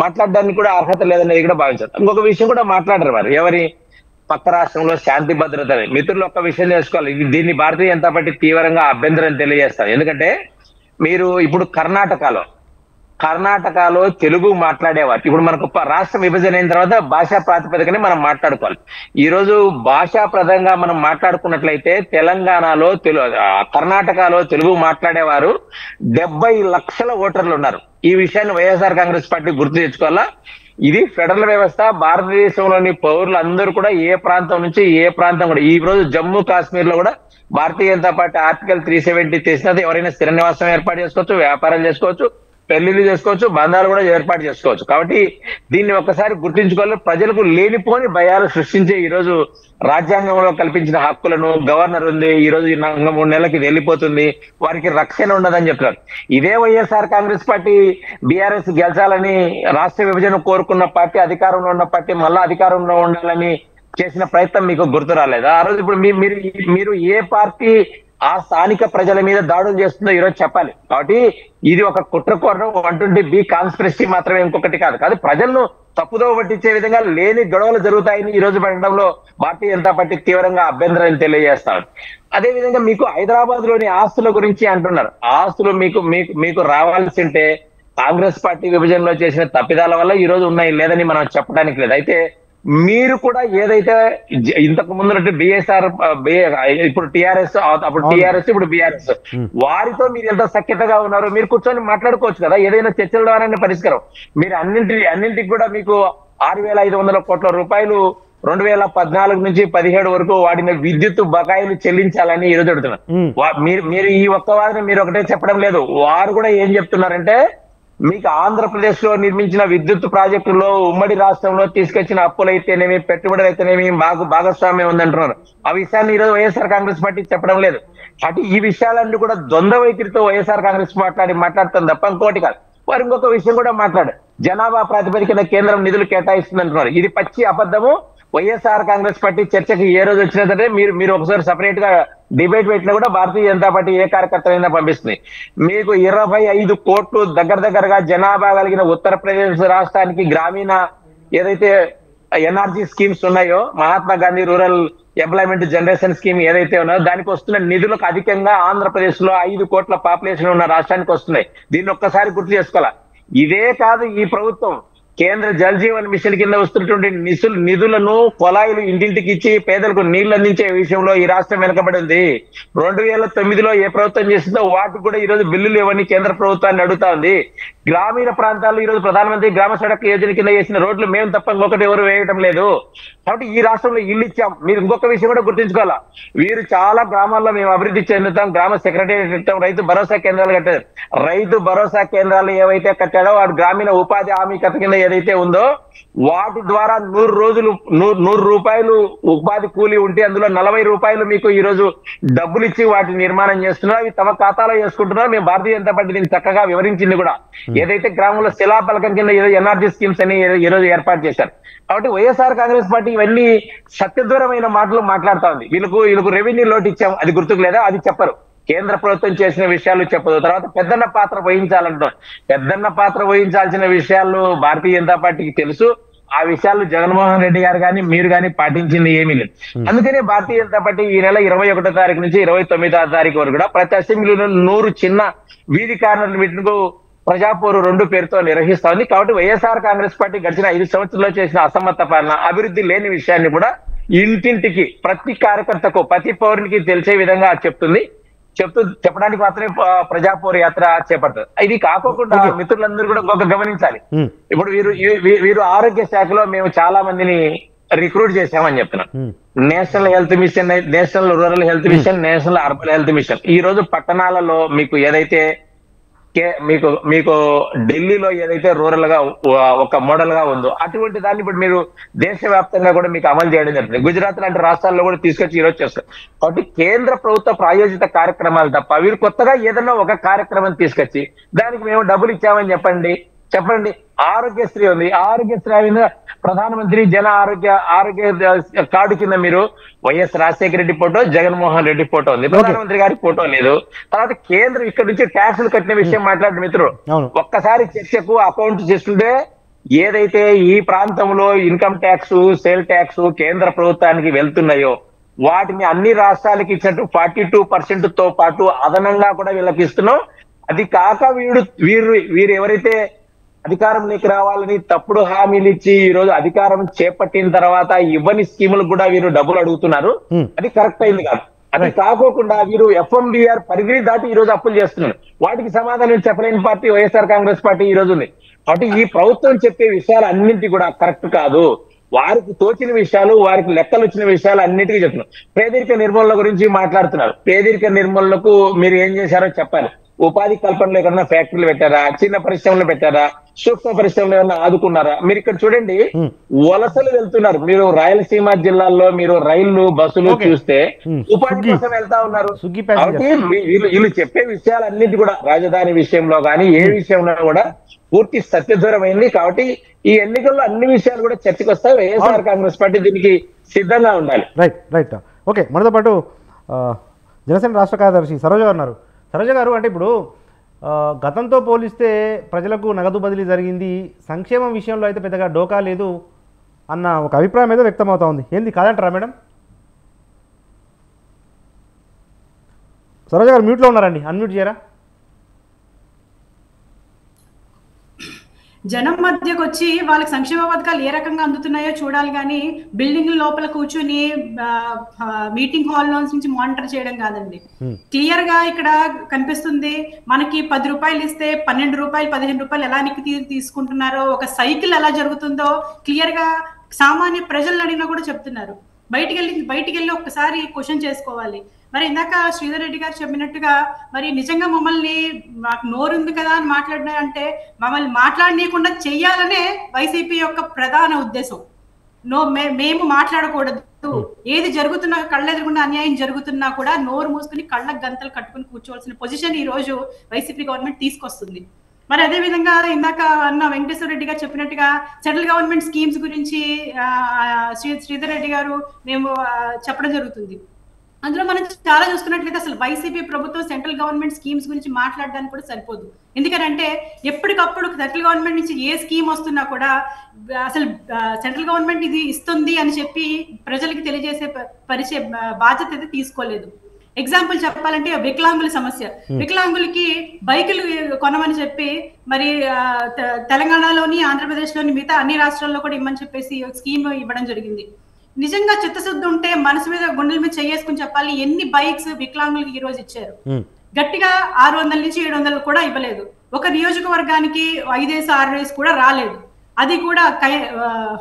మాట్లాడడానికి కూడా అర్హత లేదనేది కూడా భావించారు. ఇంకొక విషయం కూడా మాట్లాడరు వారు, ఎవరి పక్క రాష్ట్రంలో శాంతి భద్రత. మిత్రులు ఒక్క విషయం తెలుసుకోవాలి, దీన్ని భారతీయ జనతా పార్టీ తీవ్రంగా అభ్యంతరం తెలియజేస్తారు. ఎందుకంటే మీరు ఇప్పుడు కర్ణాటకలో తెలుగు మాట్లాడేవారు. ఇప్పుడు మనకు రాష్ట్ర విభజన అయిన తర్వాత భాషా ప్రాతిపదికనే మనం మాట్లాడుకోవాలి. ఈ రోజు భాషా ప్రదంగా మనం మాట్లాడుకున్నట్లయితే తెలంగాణలో కర్ణాటకలో తెలుగు మాట్లాడేవారు 70 లక్షల ఓటర్లు ఉన్నారు. ఈ విషయాన్ని వైఎస్ఆర్ కాంగ్రెస్ పార్టీ గుర్తు తెచ్చుకోవాలా. ఇది ఫెడరల్ వ్యవస్థ. భారతదేశంలోని పౌరులు అందరూ కూడా ఏ ప్రాంతం నుంచి ఏ ప్రాంతం కూడా, ఈ రోజు జమ్మూ కాశ్మీర్ లో కూడా భారతీయ జనతా పార్టీ ఆర్టికల్ 370 తెచ్చినది. ఎవరైనా స్థిర నివాసం ఏర్పాటు చేసుకోవచ్చు, వ్యాపారాలు చేసుకోవచ్చు, పెళ్లిళ్ళు చేసుకోవచ్చు, బంధాలు కూడా ఏర్పాటు చేసుకోవచ్చు. కాబట్టి దీన్ని ఒక్కసారి గుర్తించుకోవాలి. ప్రజలకు లేనిపోని భయాలు సృష్టించే ఈ రోజు రాజ్యాంగంలో కల్పించిన హక్కులను గవర్నర్ ఉంది, ఈ రోజు 3 నెలలకి వెళ్ళిపోతుంది, వారికి రక్షణ ఉండదని చెప్తున్నారు. ఇదే వైఎస్ఆర్ కాంగ్రెస్ పార్టీ బీఆర్ఎస్ గెలిచాలని రాష్ట్ర విభజన కోరుకున్న పార్టీ, అధికారంలో ఉన్న పార్టీ మళ్ళా అధికారంలో ఉండాలని చేసిన ప్రయత్నం మీకు గుర్తు రాలేదా? ఆ రోజు ఇప్పుడు మీరు ఏ పార్టీ ఆ స్థానిక ప్రజల మీద దాడులు చేస్తుందో ఈరోజు చెప్పాలి. కాబట్టి ఇది ఒక కుట్రకోణం 120B కాన్స్పిరసీ మాత్రమే, ఇంకొకటి కాదు. ప్రజలను తప్పుదో పట్టించే విధంగా లేని గొడవలు జరుగుతాయని ఈ రోజు పడడంలో భారతీయ జనతా పార్టీ తీవ్రంగా అభ్యంతరం తెలియజేస్తారు. అదే విధంగా మీకు హైదరాబాద్ లోని ఆస్తుల గురించి అంటున్నారు. ఆస్తులు మీకు రావాల్సి ఉంటే కాంగ్రెస్ పార్టీ విభజనలో చేసిన తప్పిదాల వల్ల ఈ రోజు ఉన్నాయి, లేదని మనం చెప్పడానికి లేదు. అయితే మీరు కూడా ఏదైతే ఇంతకు ముందు బిఎస్ఆర్, ఇప్పుడు టిఆర్ఎస్, అప్పుడు టిఆర్ఎస్, ఇప్పుడు బిఆర్ఎస్, వారితో మీరు ఎంత సఖ్యతగా ఉన్నారో మీరు కూర్చొని మాట్లాడుకోవచ్చు కదా. ఏదైనా చర్చల ద్వారానే పరిష్కారం. మీరు అన్నింటికి కూడా మీకు 6,500 కోట్ల రూపాయలు 2014 నుంచి 17 వరకు వాడిన విద్యుత్ బకాయిలు చెల్లించాలని ఈ రోజు అడుగుతున్నారు. మీరు ఈ ఒక్క వారిని మీరు ఒకటే చెప్పడం లేదు. వారు కూడా ఏం చెప్తున్నారంటే, మీకు ఆంధ్రప్రదేశ్ లో నిర్మించిన విద్యుత్ ప్రాజెక్టులో ఉమ్మడి రాష్ట్రంలో తీసుకొచ్చిన అప్పులైతేనేమి, పెట్టుబడులు అయితేనేమి మాకు భాగస్వామ్యం ఉందంటున్నారు. ఆ విషయాన్ని ఈరోజు వైఎస్ఆర్ కాంగ్రెస్ పార్టీ చెప్పడం లేదు. అంటే ఈ విషయాలన్నీ కూడా ద్వంద్వ వైఖరితో వైఎస్ఆర్ కాంగ్రెస్ మాట్లాడుతుంది తప్ప ఇంకోటి కాదు. వారు ఇంకొక విషయం కూడా మాట్లాడారు, జనాభా ప్రాతిపదికన కేంద్రం నిధులు కేటాయిస్తుంది అంటున్నారు. ఇది పచ్చి అబద్ధము. వైఎస్ఆర్ కాంగ్రెస్ పార్టీ చర్చకి ఏ రోజు వచ్చినదంటే మీరు ఒకసారి సపరేట్ గా డిబేట్ పెట్టినా కూడా భారతీయ జనతా పార్టీ ఏ కార్యకర్తలైనా పంపిస్తుంది. మీకు 25 కోట్లు దగ్గరగా జనాభా కలిగిన ఉత్తరప్రదేశ్ రాష్ట్రానికి గ్రామీణ ఏదైతే ఎన్ఆర్జీ స్కీమ్స్ ఉన్నాయో, Mahatma Gandhi rural employment generation scheme ఏదైతే ఉన్నాయో, దానికి వస్తున్న నిధులకు అధికంగా ఆంధ్రప్రదేశ్ లో 5 కోట్ల పాపులేషన్ ఉన్న రాష్ట్రానికి వస్తున్నాయి. దీన్ని ఒక్కసారి గుర్తు చేసుకోవాలి. ఇదే కాదు, ఈ ప్రభుత్వం కేంద్ర జల్ జీవన్ మిషన్ కింద వస్తున్నటువంటి నిధులను కొలాయిలు ఇంటింటికి ఇచ్చి పేదలకు నీళ్లు అందించే విషయంలో ఈ రాష్ట్రం వెనుకబడి ఉంది. 2009లో ఏ ప్రభుత్వం చేసిందో వాటికి కూడా ఈ రోజు బిల్లులు ఇవ్వని కేంద్ర ప్రభుత్వాన్ని అడుగుతా ఉంది. గ్రామీణ ప్రాంతాల్లో ఈ రోజు ప్రధానమంత్రి గ్రామ సడక్ యోజన కింద చేసిన రోడ్లు మేము తప్ప ఇంకొకటి ఎవరు వేయడం లేదు. కాబట్టి ఈ రాష్ట్రంలో ఇల్లు ఇచ్చాం. మీరు ఇంకొక విషయం కూడా గుర్తుంచుకోవాలా, వీరు చాలా గ్రామాల్లో మేము అభివృద్ధి చెందుతాం, గ్రామ సెక్రటేరియట్ కట్టాం, రైతు భరోసా కేంద్రాలు కట్టారు. రైతు భరోసా కేంద్రాలు ఏవైతే కట్టాడో వాడు గ్రామీణ ఉపాధి హామీ కథ కింద ఏదైతే ఉందో వాటి ద్వారా 100 రూపాయలు ఉపాధి కూలీ ఉంటే అందులో 40 రూపాయలు మీకు ఈ రోజు డబ్బులు ఇచ్చి వాటిని నిర్మాణం చేస్తున్నారు. అవి తమ ఖాతాలో చేసుకుంటున్నారు. మేము భారతీయ జనతా పార్టీ దీన్ని చక్కగా వివరించింది కూడా. ఏదైతే గ్రామంలో శిలాపలకం కింద ఏదో ఎన్ఆర్జీ స్కీమ్స్ అని ఈ రోజు ఏర్పాటు చేశారు. కాబట్టి వైఎస్ఆర్ కాంగ్రెస్ పార్టీ ఇవన్నీ సత్యదూరమైన మాటలు మాట్లాడుతా ఉంది. వీళ్ళకు రెవెన్యూ లోటు ఇచ్చాం, అది గుర్తుకు లేదా, అది చెప్పరు. కేంద్ర ప్రభుత్వం చేసిన విషయాలు చెప్పదు. తర్వాత పెద్దన్న పాత్ర వహించాలంటారు. పెద్దన్న పాత్ర వహించాల్సిన విషయాలు భారతీయ జనతా పార్టీకి తెలుసు. ఆ విషయాలు జగన్మోహన్ రెడ్డి గారు కానీ మీరు కానీ పాటించింది ఏమీ లేదు. అందుకనే భారతీయ జనతా పార్టీ ఈ నెల 21వ తారీఖు నుంచి 29వ తారీఖు వరకు కూడా ప్రతి అసెంబ్లీలో 100 చిన్న వీధి కార్నర్ మీటింగ్ ప్రజాపోరు 2 పేరుతో నిర్వహిస్తోంది. కాబట్టి వైఎస్ఆర్ కాంగ్రెస్ పార్టీ గడిచిన 5 సంవత్సరాల్లో చేసిన అసమర్థ పాలన, అభివృద్ధి లేని విషయాన్ని కూడా ఇంటింటికి ప్రతి కార్యకర్తకు ప్రతి పౌరునికి తెలిసే విధంగా చెప్తుంది. చెప్పడానికి మాత్రమే ప్రజాపోరు యాత్ర చేపడతారు. ఇది కాకోకుండా మిత్రులందరూ కూడా ఒక గమనించాలి. ఇప్పుడు వీరు ఆరోగ్య శాఖలో మేము చాలా మందిని రిక్రూట్ చేసామని చెప్తున్నాం. National health machine, national rural health machine, national urban health machine. ఈ రోజు పట్టణాలలో మీకు ఏదైతే మీకు ఢిల్లీలో ఏదైతే రూరల్ గా ఒక మోడల్ గా ఉందో అటువంటి దాన్ని ఇప్పుడు మీరు దేశవ్యాప్తంగా కూడా మీకు అమలు చేయడం జరుగుతుంది. గుజరాత్ లాంటి రాష్ట్రాల్లో కూడా తీసుకొచ్చి ఈరోజు చేస్తారు. కాబట్టి కేంద్ర ప్రభుత్వ ప్రాయోజిత కార్యక్రమాలు తప్ప వీరు కొత్తగా ఏదన్నా ఒక కార్యక్రమం తీసుకొచ్చి దానికి మేము డబ్బులు ఇచ్చామని చెప్పండి. ఆరోగ్యశ్రీ ఉంది. ఆరోగ్యశ్రీ మీద ప్రధానమంత్రి జన ఆరోగ్య కార్డు కింద మీరు YS Rajasekhara Reddy photo, Jaganmohan Reddy photo ఉంది, ప్రధానమంత్రి గారి ఫోటో లేదు. తర్వాత కేంద్రం ఇక్కడ నుంచి ట్యాక్సులు కట్టిన విషయం మాట్లాడిన మిత్రుడు ఒక్కసారి చర్చకు అకౌంట్ చేస్తుంటే ఏదైతే ఈ ప్రాంతంలో ఇన్కమ్ ట్యాక్స్, సేల్ ట్యాక్స్ కేంద్ర ప్రభుత్వానికి వెళ్తున్నాయో వాటిని అన్ని రాష్ట్రాలకి ఇచ్చినట్టు 42% తో పాటు అదనంగా కూడా వీళ్ళకి ఇస్తున్నాం. అది కాక వీరు ఎవరైతే అధికారంలోకి రావాలని తప్పుడు హామీలు ఇచ్చి ఈ రోజు అధికారం చేపట్టిన తర్వాత ఇవ్వని స్కీములకు కూడా వీరు డబ్బులు అడుగుతున్నారు. అది కరెక్ట్ అయింది కాదు. అది కాకోకుండా వీరు FMDR పరిధిని దాటి ఈ రోజు అప్పులు చేస్తున్నారు. వాటికి సమాధానం చెప్పలేని పార్టీ వైఎస్ఆర్ కాంగ్రెస్ పార్టీ ఈ రోజు ఉంది. కాబట్టి ఈ ప్రభుత్వం చెప్పే విషయాలు అన్నింటి కూడా కరెక్ట్ కాదు. వారికి తోచిన విషయాలు, వారికి లెక్కలు వచ్చిన విషయాలు అన్నిటికీ చెప్తున్నారు. పేదరిక నిర్మూలన గురించి మాట్లాడుతున్నారు. పేదరిక నిర్మూలనకు మీరు ఏం చేశారో చెప్పాలి. ఉపాధి కల్పనలో ఎక్కడన్నా ఫ్యాక్టరీలు పెట్టారా, చిన్న పరిశ్రమలు పెట్టారా, సూక్ష్మ పరిశ్రమలు ఏమన్నా ఆదుకున్నారా? మీరు ఇక్కడ చూడండి, వలసలు వెళ్తున్నారు. మీరు రాయలసీమ జిల్లాల్లో మీరు రైళ్లు, బస్సులు చూస్తే ఉపాధి కోసం వెళ్తా ఉన్నారు. కాబట్టి వీళ్ళు చెప్పే విషయాలన్నిటి కూడా రాజధాని విషయంలో కానీ ఏ విషయంలో కూడా పూర్తి సత్యదూరమైంది. కాబట్టి ఈ ఎన్నికల్లో అన్ని విషయాలు కూడా చర్చకు వస్తాయి. వైఎస్ఆర్ కాంగ్రెస్ పార్టీ దీనికి సిద్ధంగా ఉండాలి.
రైట్. ఓకే, మనతో పాటు జనసేన రాష్ట్ర కార్యదర్శి సరోజ గారు ఉన్నారు. సరోజ గారు, అంటే ఇప్పుడు గతంతో పోలిస్తే ప్రజలకు నగదు బదిలీ జరిగింది, సంక్షేమం విషయంలో అయితే పెద్దగా డోకా లేదు అన్న ఒక అభిప్రాయం ఏదో వ్యక్తమవుతా ఉంది. ఏంది కాదంటారా మేడం? సరోజ గారు మ్యూట్లో ఉన్నారండి, అన్మ్యూట్ చేయరా?
జనం మధ్యకు వచ్చి వాళ్ళకి సంక్షేమ పథకాలు ఏ రకంగా అందుతున్నాయో చూడాలి, కానీ బిల్డింగ్ లోపల కూర్చొని మీటింగ్ హాల్ నుంచి మానిటర్ చేయడం కాదండి. క్లియర్ గా ఇక్కడ కనిపిస్తుంది. మనకి 10 రూపాయలు ఇస్తే 12 రూపాయలు, 15 రూపాయలు ఎలా తీసుకుంటున్నారో, ఒక సైకిల్ ఎలా జరుగుతుందో క్లియర్ గా సామాన్య ప్రజలను అడిగినా కూడా చెప్తున్నారు. బయటికి వెళ్ళి ఒక్కసారి క్వశ్చన్ చేసుకోవాలి. మరి ఇందాక శ్రీధర్ రెడ్డి గారు చెప్పినట్టుగా మరి నిజంగా మమ్మల్ని మాకు నోరుంది కదా అని మాట్లాడినారంటే మమ్మల్ని మాట్లాడనీయకుండా చెయ్యాలనే వైసీపీ యొక్క ప్రధాన ఉద్దేశం. మేము మాట్లాడకూడదు, ఏది జరుగుతున్నా కళ్ళెదురుగుండా అన్యాయం జరుగుతున్నా కూడా నోరు మూసుకుని కళ్ళకు గంతలు కట్టుకుని కూర్చోవలసిన పొజిషన్ ఈ రోజు వైసీపీ గవర్నమెంట్ తీసుకొస్తుంది. మరి అదే విధంగా ఇందాక అన్న వెంకటేశ్వర రెడ్డి గారు చెప్పినట్టుగా సెంట్రల్ గవర్నమెంట్ స్కీమ్స్ గురించి శ్రీధర్ రెడ్డి గారు మేము చెప్పడం జరుగుతుంది. అందులో మనం చాలా చూసుకున్నట్లయితే అసలు వైసీపీ ప్రభుత్వం సెంట్రల్ గవర్నమెంట్ స్కీమ్స్ గురించి మాట్లాడడానికి కూడా సరిపోదు. ఎందుకంటే ఎప్పటికప్పుడు సెంట్రల్ గవర్నమెంట్ నుంచి ఏ స్కీమ్ వస్తున్నా కూడా అసలు సెంట్రల్ గవర్నమెంట్ ఇది ఇస్తుంది అని చెప్పి ప్రజలకు తెలియజేసే బాధ్యత అయితే తీసుకోలేదు. ఎగ్జాంపుల్ చెప్పాలంటే వికలాంగుల సమస్య. వికలాంగులకి బైకులు కొనమని చెప్పి మరి తెలంగాణలోని, ఆంధ్రప్రదేశ్లోని మిగతా అన్ని రాష్ట్రాల్లో కూడా ఇమ్మని చెప్పేసి స్కీమ్ ఇవ్వడం జరిగింది. నిజంగా చిత్తశుద్ధి ఉంటే మనసు మీద గుండెల మీద చేసుకుని చెప్పాలి, ఎన్ని బైక్స్ వికలాంగులకి ఈ రోజు ఇచ్చారు. గట్టిగా 600 నుంచి 700 కూడా ఇవ్వలేదు. ఒక నియోజకవర్గానికి 5-6 కూడా రాలేదు. అది కూడా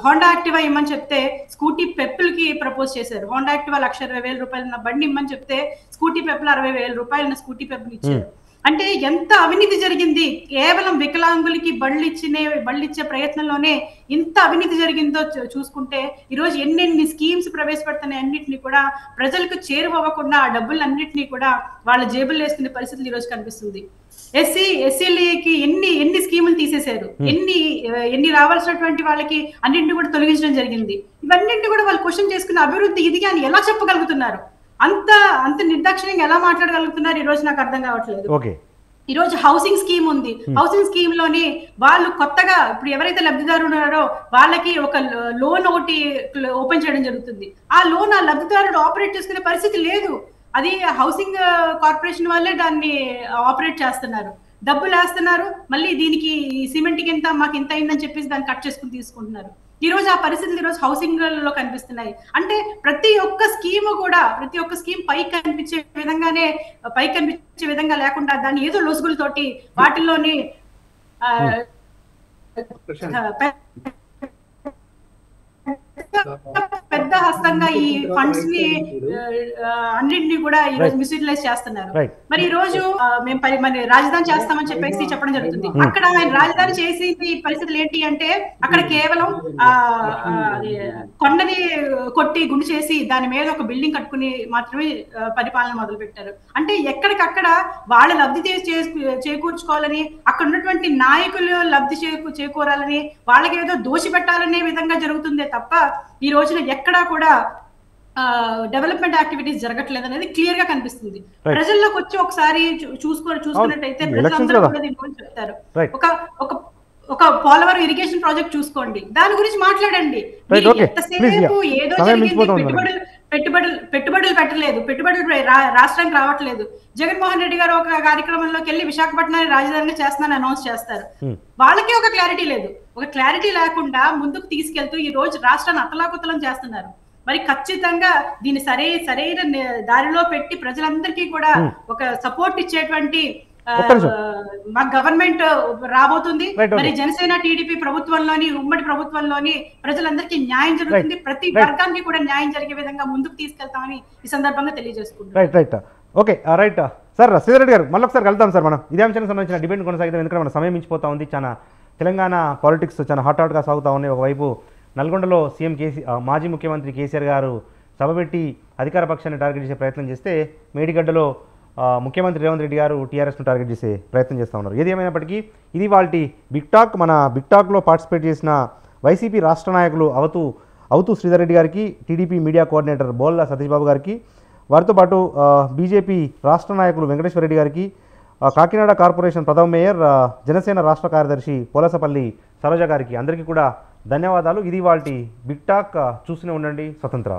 హోండా యాక్టివా ఇమ్మని చెప్తే స్కూటీ పెప్పులకి ప్రపోజ్ చేశారు. హోండా యాక్టివా 1,20,000 రూపాయల బండి ఇమ్మని చెప్తే స్కూటీ పెప్పులు 60,000 రూపాయల స్కూటీ పెప్పులు ఇచ్చారు. అంటే ఎంత అవినీతి జరిగింది. కేవలం వికలాంగులకి బళ్ళు ఇచ్చే ప్రయత్నంలోనే ఇంత అవినీతి జరిగిందో చూసుకుంటే ఈరోజు ఎన్నెన్ని స్కీమ్స్ ప్రవేశపెడుతున్న అన్నింటినీ కూడా ప్రజలకు చేరువవ్వకుండా ఆ డబ్బులన్నింటినీ కూడా వాళ్ళ జేబుల్లో వేసుకునే పరిస్థితులు ఈరోజు కనిపిస్తుంది. ఎస్సీలకి ఎన్ని స్కీములు తీసేశారు, ఎన్ని రావాల్సినటువంటి వాళ్ళకి అన్నింటినీ కూడా తొలగించడం జరిగింది. ఇవన్నింటినీ కూడా వాళ్ళు క్వశ్చన్ చేసుకున్న అభివృద్ధి ఇది అని ఎలా చెప్పగలుగుతున్నారు? అంత నిర్దాక్షిణ్యంగా ఎలా మాట్లాడగలుగుతున్నారు ఈ రోజు నాకు అర్థం కావట్లేదు. ఈ రోజు హౌసింగ్ స్కీమ్ ఉంది. హౌసింగ్ స్కీమ్ లోని వాళ్ళు కొత్తగా ఇప్పుడు ఎవరైతే లబ్ధిదారులు ఉన్నారో వాళ్ళకి ఒక లోన్ ఒకటి ఓపెన్ చేయడం జరుగుతుంది. ఆ లోన్ ఆ లబ్ధిదారుడు ఆపరేట్ చేసుకునే పరిస్థితి లేదు. అది హౌసింగ్ కార్పొరేషన్ వాళ్ళే దాన్ని ఆపరేట్ చేస్తున్నారు. డబ్బులు వేస్తున్నారు, మళ్ళీ దీనికి సిమెంట్కి ఎంత మాకు ఎంత అయిందని చెప్పేసి దాన్ని కట్ చేసుకుని తీసుకుంటున్నారు. ఈ రోజు ఆ పరిస్థితులు ఈ రోజు హౌసింగ్ లో కనిపిస్తున్నాయి. అంటే ప్రతి ఒక్క స్కీమ్ పైకి కనిపించే విధంగా లేకుండా దాన్ని ఏదో లొసుగులతోటి వాటిల్లోని పెద్ద హస్తంగా ఈ ఫండ్స్ ని అన్నింటినీ కూడా ఈ రోజు మిస్యూటిలైజ్ చేస్తున్నారు. మరి ఈ రోజు మేము రాజధాని చేస్తామని చెప్పేసి చెప్పడం జరుగుతుంది. అక్కడ ఆయన రాజధాని చేసి పరిస్థితులు ఏంటి అంటే అక్కడ కేవలం కొండని కొట్టి గుండు చేసి దాని మీద ఒక బిల్డింగ్ కట్టుకుని మాత్రమే పరిపాలన మొదలు పెట్టారు. అంటే ఎక్కడికక్కడ వాళ్ళు లబ్ధి చేకూర్చుకోవాలని, అక్కడ ఉన్నటువంటి నాయకులు లబ్ధి చేకూరాలని, వాళ్ళకి ఏదో దోషిపెట్టాలనే విధంగా జరుగుతుందే తప్ప ఈ రోజున ఎక్కడా కూడా డెవలప్మెంట్ యాక్టివిటీస్ జరగట్లేదు అనేది క్లియర్ గా కనిపిస్తుంది. ప్రజల్లోకి వచ్చి ఒకసారి చూసుకున్నట్టయితే ప్రజలందరూ కూడా దీని గురించి చెప్తారు. ఒక పోలవరం ఇరిగేషన్ ప్రాజెక్ట్ చూసుకోండి, దాని గురించి మాట్లాడండి. ఎంతసేపు ఏదో జరిగింది, పెట్టుబడులు పెట్టలేదు, పెట్టుబడులు రాష్ట్రానికి రావట్లేదు. జగన్మోహన్ రెడ్డి గారు ఒక కార్యక్రమంలోకి వెళ్ళి విశాఖపట్నాన్ని రాజధానిగా చేస్తున్నారని అనౌన్స్ చేస్తారు. వాళ్ళకి ఒక క్లారిటీ లేదు. ఒక క్లారిటీ లేకుండా ముందుకు తీసుకెళ్తూ ఈ రోజు రాష్ట్రాన్ని అతలాకుతలం చేస్తున్నారు. మరి ఖచ్చితంగా దీన్ని సరైన దారిలో పెట్టి ప్రజలందరికీ కూడా ఒక సపోర్ట్ ఇచ్చేటువంటి మా గవర్నమెంట్ రాబోతుంది. మరి జనసేన టీడీపీ ప్రభుత్వంలోని ఉమ్మడి ప్రభుత్వంలోని ప్రజలందరికీ న్యాయం జరుగుతుంది. ప్రతి వర్గానికి కూడా న్యాయం జరిగే విధంగా ముందుకు తీసుకెళ్తామని ఈ సందర్భంగా తెలియజేసుకుంటున్నాం.
Okay right sir. Sridhar Reddy గారు మళ్ళీ ఒకసారి కలుద్దాం సార్. మనం ఇదే అంశానికి సంబంధించిన డిబేట్ కొనసాగిద్దాం. ఎందుకంటే మన సమయం మించిపోతా ఉంది. చాలా తెలంగాణ పాలిటిక్స్ చాలా హాట్గా సాగుతూ ఉన్నాయి. ఒకవైపు నల్గొండలో సీఎం మాజీ ముఖ్యమంత్రి కేసీఆర్ గారు సభ పెట్టి అధికార పక్షాన్ని టార్గెట్ చేసే ప్రయత్నం చేస్తే, మేడిగడ్డలో ముఖ్యమంత్రి రేవంత్ రెడ్డి గారు టీఆర్ఎస్ను టార్గెట్ చేసే ప్రయత్నం చేస్తూ ఉన్నారు. ఏది ఏమైనప్పటికీ ఇది వాళ్ళ బిగ్ టాక్. మన బిగ్ టాక్లో పార్టిసిపేట్ చేసిన వైసీపీ రాష్ట్ర నాయకులు అవుతూ శ్రీధర్ రెడ్డి గారికి, TDP media coordinator బోల్ల Satish Babu గారికి, వారితో పాటు బీజేపీ రాష్ట్ర నాయకులు వెంకటేశ్వర రెడ్డి గారికి, కాకినాడ కార్పొరేషన్ ప్రథమ మేయర్, జనసేన రాష్ట్ర కార్యదర్శి పోలసపల్లి సరోజ గారికి అందరికీ కూడా ధన్యవాదాలు. ఇది వాళ్ళ బిగ్ టాక్. చూస్తూనే ఉండండి స్వతంత్ర.